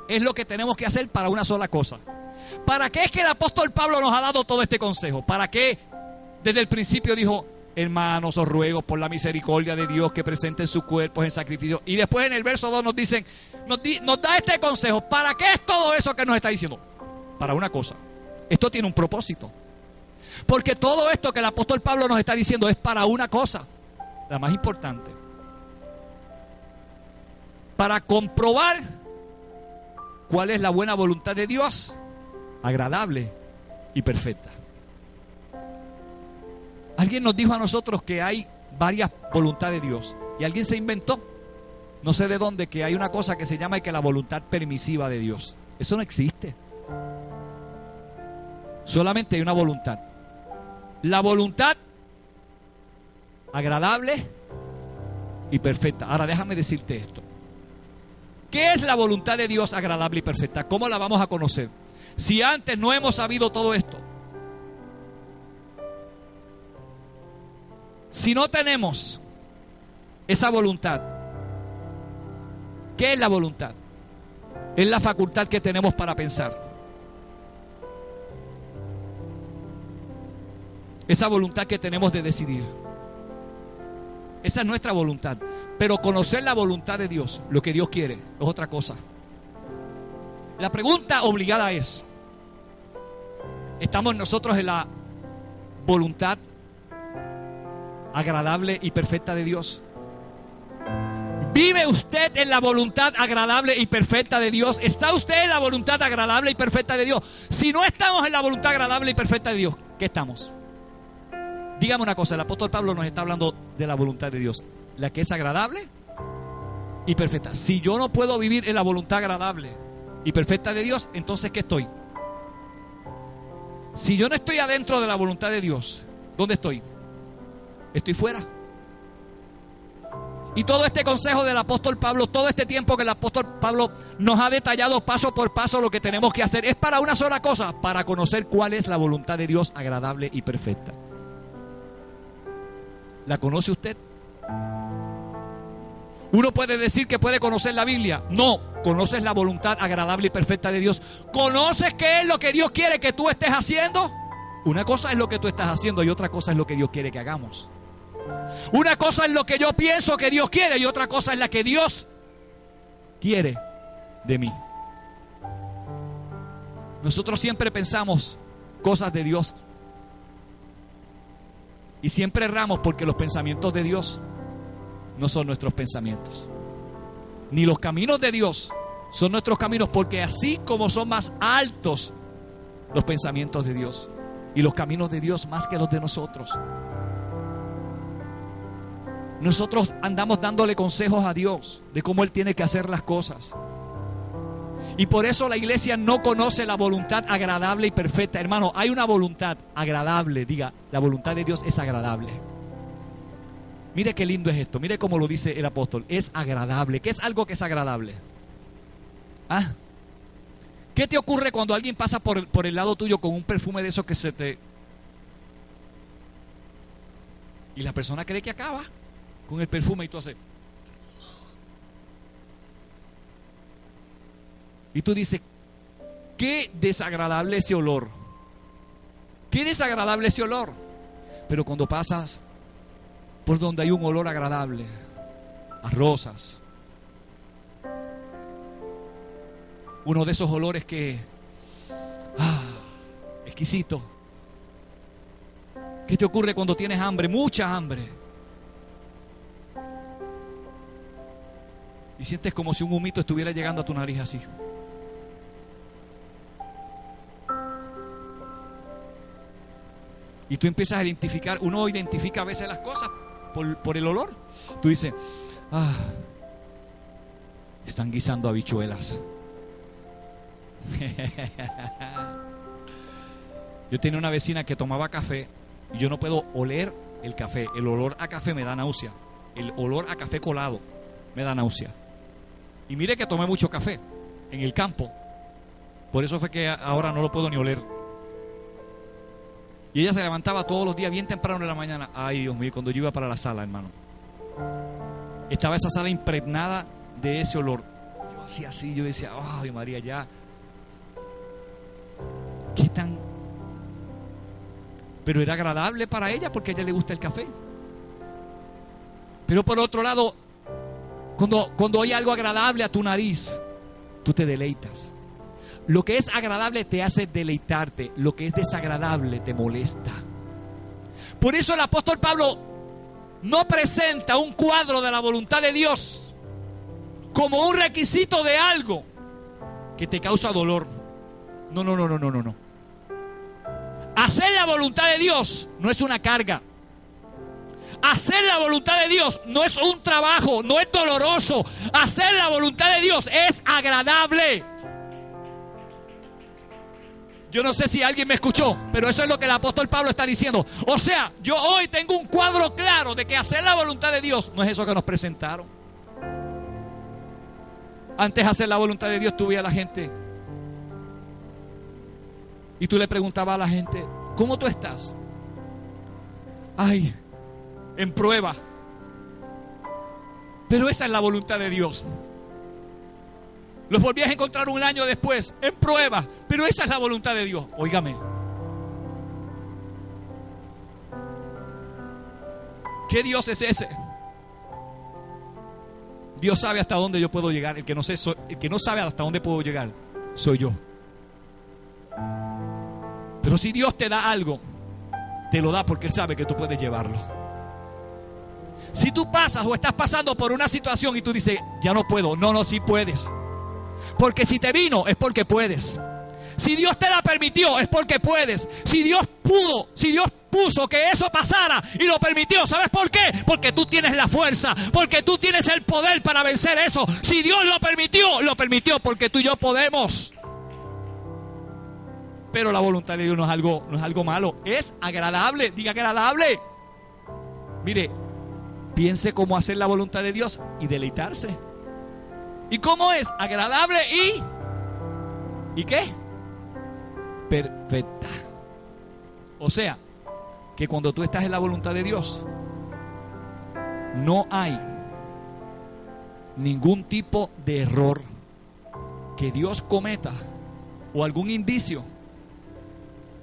es lo que tenemos que hacer para una sola cosa. ¿Para qué es que el apóstol Pablo nos ha dado todo este consejo? ¿Para qué desde el principio dijo, hermanos, os ruego por la misericordia de Dios que presenten sus cuerpos en sacrificio? Y después en el verso 2 nos dicen, nos da este consejo. ¿Para qué es todo eso que nos está diciendo? Para una cosa. Esto tiene un propósito. Porque todo esto que el apóstol Pablo nos está diciendo es para una cosa, la más importante. Para comprobar cuál es la buena voluntad de Dios, agradable y perfecta. Alguien nos dijo a nosotros que hay varias voluntades de Dios. Y alguien se inventó, no sé de dónde, que hay una cosa que se llama que la voluntad permisiva de Dios. Eso no existe. Solamente hay una voluntad. La voluntad agradable y perfecta. Ahora déjame decirte esto. ¿Qué es la voluntad de Dios agradable y perfecta? ¿Cómo la vamos a conocer? Si antes no hemos sabido todo esto. Si no tenemos esa voluntad, ¿qué es la voluntad? Es la facultad que tenemos para pensar. Esa voluntad que tenemos de decidir. Esa es nuestra voluntad. Pero conocer la voluntad de Dios, lo que Dios quiere, es otra cosa. La pregunta obligada es, ¿estamos nosotros en la voluntad agradable y perfecta de Dios? ¿Vive usted en la voluntad agradable y perfecta de Dios? ¿Está usted en la voluntad agradable y perfecta de Dios? Si no estamos en la voluntad agradable y perfecta de Dios, ¿qué estamos? Dígame una cosa, el apóstol Pablo nos está hablando de la voluntad de Dios, la que es agradable y perfecta. Si yo no puedo vivir en la voluntad agradable y perfecta de Dios, entonces ¿qué estoy? Si yo no estoy adentro de la voluntad de Dios, ¿dónde estoy? Estoy fuera. Y todo este consejo del apóstol Pablo, todo este tiempo que el apóstol Pablo nos ha detallado paso por paso lo que tenemos que hacer, es para una sola cosa, para conocer cuál es la voluntad de Dios agradable y perfecta. ¿La conoce usted? Uno puede decir que puede conocer la Biblia. No, conoces la voluntad agradable y perfecta de Dios. ¿Conoces qué es lo que Dios quiere que tú estés haciendo? Una cosa es lo que tú estás haciendo y otra cosa es lo que Dios quiere que hagamos. Una cosa es lo que yo pienso que Dios quiere y otra cosa es la que Dios quiere de mí. Nosotros siempre pensamos cosas de Dios y siempre erramos porque los pensamientos de Dios no son nuestros pensamientos, ni los caminos de Dios son nuestros caminos, porque así como son más altos los pensamientos de Dios y los caminos de Dios más que los de nosotros. Nosotros andamos dándole consejos a Dios de cómo Él tiene que hacer las cosas. Y por eso la iglesia no conoce la voluntad agradable y perfecta. Hermano, hay una voluntad agradable. Diga, la voluntad de Dios es agradable. Mire qué lindo es esto. Mire cómo lo dice el apóstol. Es agradable. ¿Qué es algo que es agradable? ¿Ah? ¿Qué te ocurre cuando alguien pasa por el lado tuyo con un perfume de esos que se te... y la persona cree que acaba con el perfume y tú haces... Y tú dices, qué desagradable ese olor. Qué desagradable ese olor. Pero cuando pasas por donde hay un olor agradable, a rosas, uno de esos olores que, exquisito. ¿Qué te ocurre cuando tienes hambre? Mucha hambre. Y sientes como si un humito estuviera llegando a tu nariz así. Y tú empiezas a identificar, uno identifica a veces las cosas por el olor. Tú dices, están guisando habichuelas. Yo tenía una vecina que tomaba café y yo no puedo oler el café. El olor a café me da náusea. El olor a café colado me da náusea. Y mire que tomé mucho café en el campo. Por eso fue que ahora no lo puedo ni oler. Y ella se levantaba todos los días bien temprano en la mañana. Ay, Dios mío, cuando yo iba para la sala, hermano, estaba esa sala impregnada de ese olor. Yo hacía así, yo decía, ay, María, ya. ¿Qué tan? Pero era agradable para ella porque a ella le gusta el café. Pero por otro lado, cuando hay algo agradable a tu nariz, tú te deleitas. Lo que es agradable te hace deleitarte. Lo que es desagradable te molesta. Por eso el apóstol Pablo no presenta un cuadro de la voluntad de Dios como un requisito de algo que te causa dolor. No. Hacer la voluntad de Dios no es una carga. Hacer la voluntad de Dios no es un trabajo, no es doloroso. Hacer la voluntad de Dios es agradable. Yo no sé si alguien me escuchó, pero eso es lo que el apóstol Pablo está diciendo. O sea, yo hoy tengo un cuadro claro de que hacer la voluntad de Dios no es eso que nos presentaron. Antes de hacer la voluntad de Dios, tú veías a la gente y tú le preguntabas a la gente, ¿cómo tú estás? Ay, en prueba. Pero esa es la voluntad de Dios. Los volvías a encontrar un año después, en prueba. Pero esa es la voluntad de Dios. Óigame. ¿Qué Dios es ese? Dios sabe hasta dónde yo puedo llegar. El que no sabe hasta dónde puedo llegar, soy yo. Pero si Dios te da algo, te lo da porque Él sabe que tú puedes llevarlo. Si tú pasas o estás pasando por una situación y tú dices, ya no puedo. No, sí puedes. Porque si te vino es porque puedes. Si Dios te la permitió es porque puedes. Si Dios puso que eso pasara y lo permitió, ¿sabes por qué? Porque tú tienes la fuerza, porque tú tienes el poder para vencer eso. Si Dios lo permitió porque tú y yo podemos. Pero la voluntad de Dios no es algo malo, es agradable. Diga agradable. Mire, piense cómo hacer la voluntad de Dios y deleitarse. ¿Y cómo es? Agradable ¿y qué? Perfecta. O sea, que cuando tú estás en la voluntad de Dios, no hay ningún tipo de error que Dios cometa o algún indicio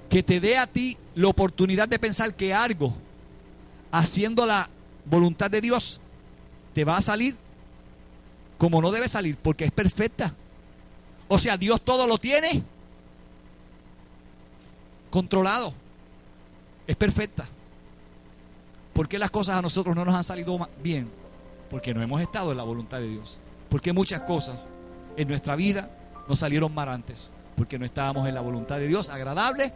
que te dé a ti la oportunidad de pensar que algo, haciendo la voluntad de Dios, te va a salir como no debe salir, porque es perfecta. O sea, Dios todo lo tiene controlado. Es perfecta. ¿Por qué las cosas a nosotros no nos han salido bien? Porque no hemos estado en la voluntad de Dios. Porque muchas cosas en nuestra vida nos salieron mal antes, porque no estábamos en la voluntad de Dios, agradable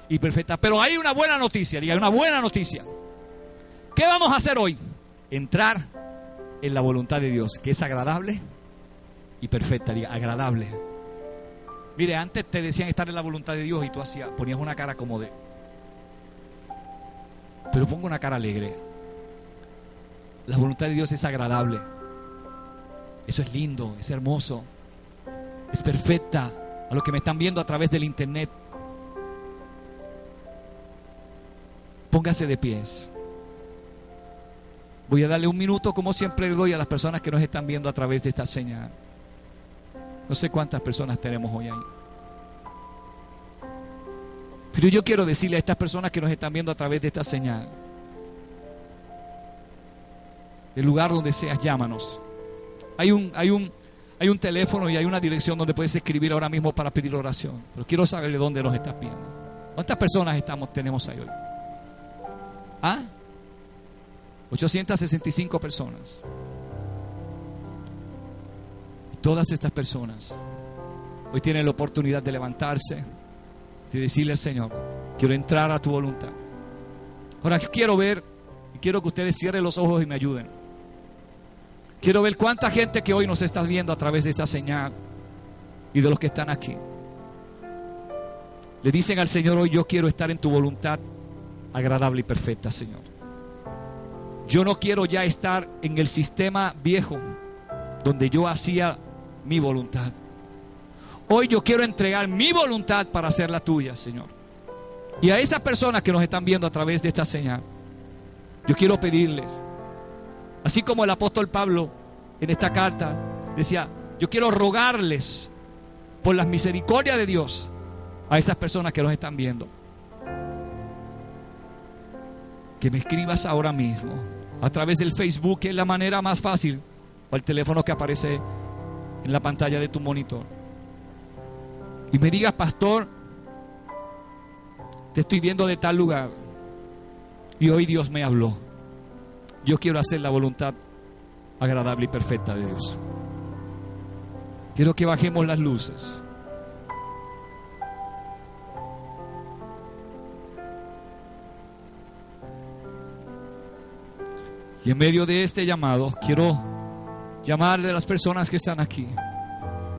y perfecta. Pero hay una buena noticia, diga, una buena noticia. ¿Qué vamos a hacer hoy? Entrar en la voluntad de Dios, que es agradable y perfecta. Diga, agradable. Mire, antes te decían estar en la voluntad de Dios y tú ponías una cara como de... Pero pongo una cara alegre. La voluntad de Dios es agradable. Eso es lindo, es hermoso, es perfecta. A los que me están viendo a través del internet, póngase de pies. Voy a darle un minuto, como siempre le doy a las personas que nos están viendo a través de esta señal. No sé cuántas personas tenemos hoy ahí. Pero yo quiero decirle a estas personas que nos están viendo a través de esta señal, del lugar donde seas, llámanos. Hay un teléfono y hay una dirección donde puedes escribir ahora mismo para pedir oración. Pero quiero saber de dónde nos estás viendo. ¿Cuántas personas tenemos ahí hoy? ¿Ah? 865 personas. Y todas estas personas hoy tienen la oportunidad de levantarse y decirle al Señor: quiero entrar a tu voluntad. Ahora quiero ver, y quiero que ustedes cierren los ojos y me ayuden. Quiero ver cuánta gente que hoy nos está viendo a través de esta señal y de los que están aquí le dicen al Señor hoy: yo quiero estar en tu voluntad agradable y perfecta, Señor. Yo no quiero ya estar en el sistema viejo donde yo hacía mi voluntad. Hoy yo quiero entregar mi voluntad para hacer la tuya, Señor. Y a esas personas que nos están viendo a través de esta señal, yo quiero pedirles, así como el apóstol Pablo en esta carta decía: yo quiero rogarles por las misericordias de Dios a esas personas que nos están viendo, que me escribas ahora mismo a través del Facebook, que es la manera más fácil, o el teléfono que aparece en la pantalla de tu monitor, y me digas: pastor, te estoy viendo de tal lugar y hoy Dios me habló. Yo quiero hacer la voluntad agradable y perfecta de Dios. Quiero que bajemos las luces. Y en medio de este llamado quiero llamarle a las personas que están aquí.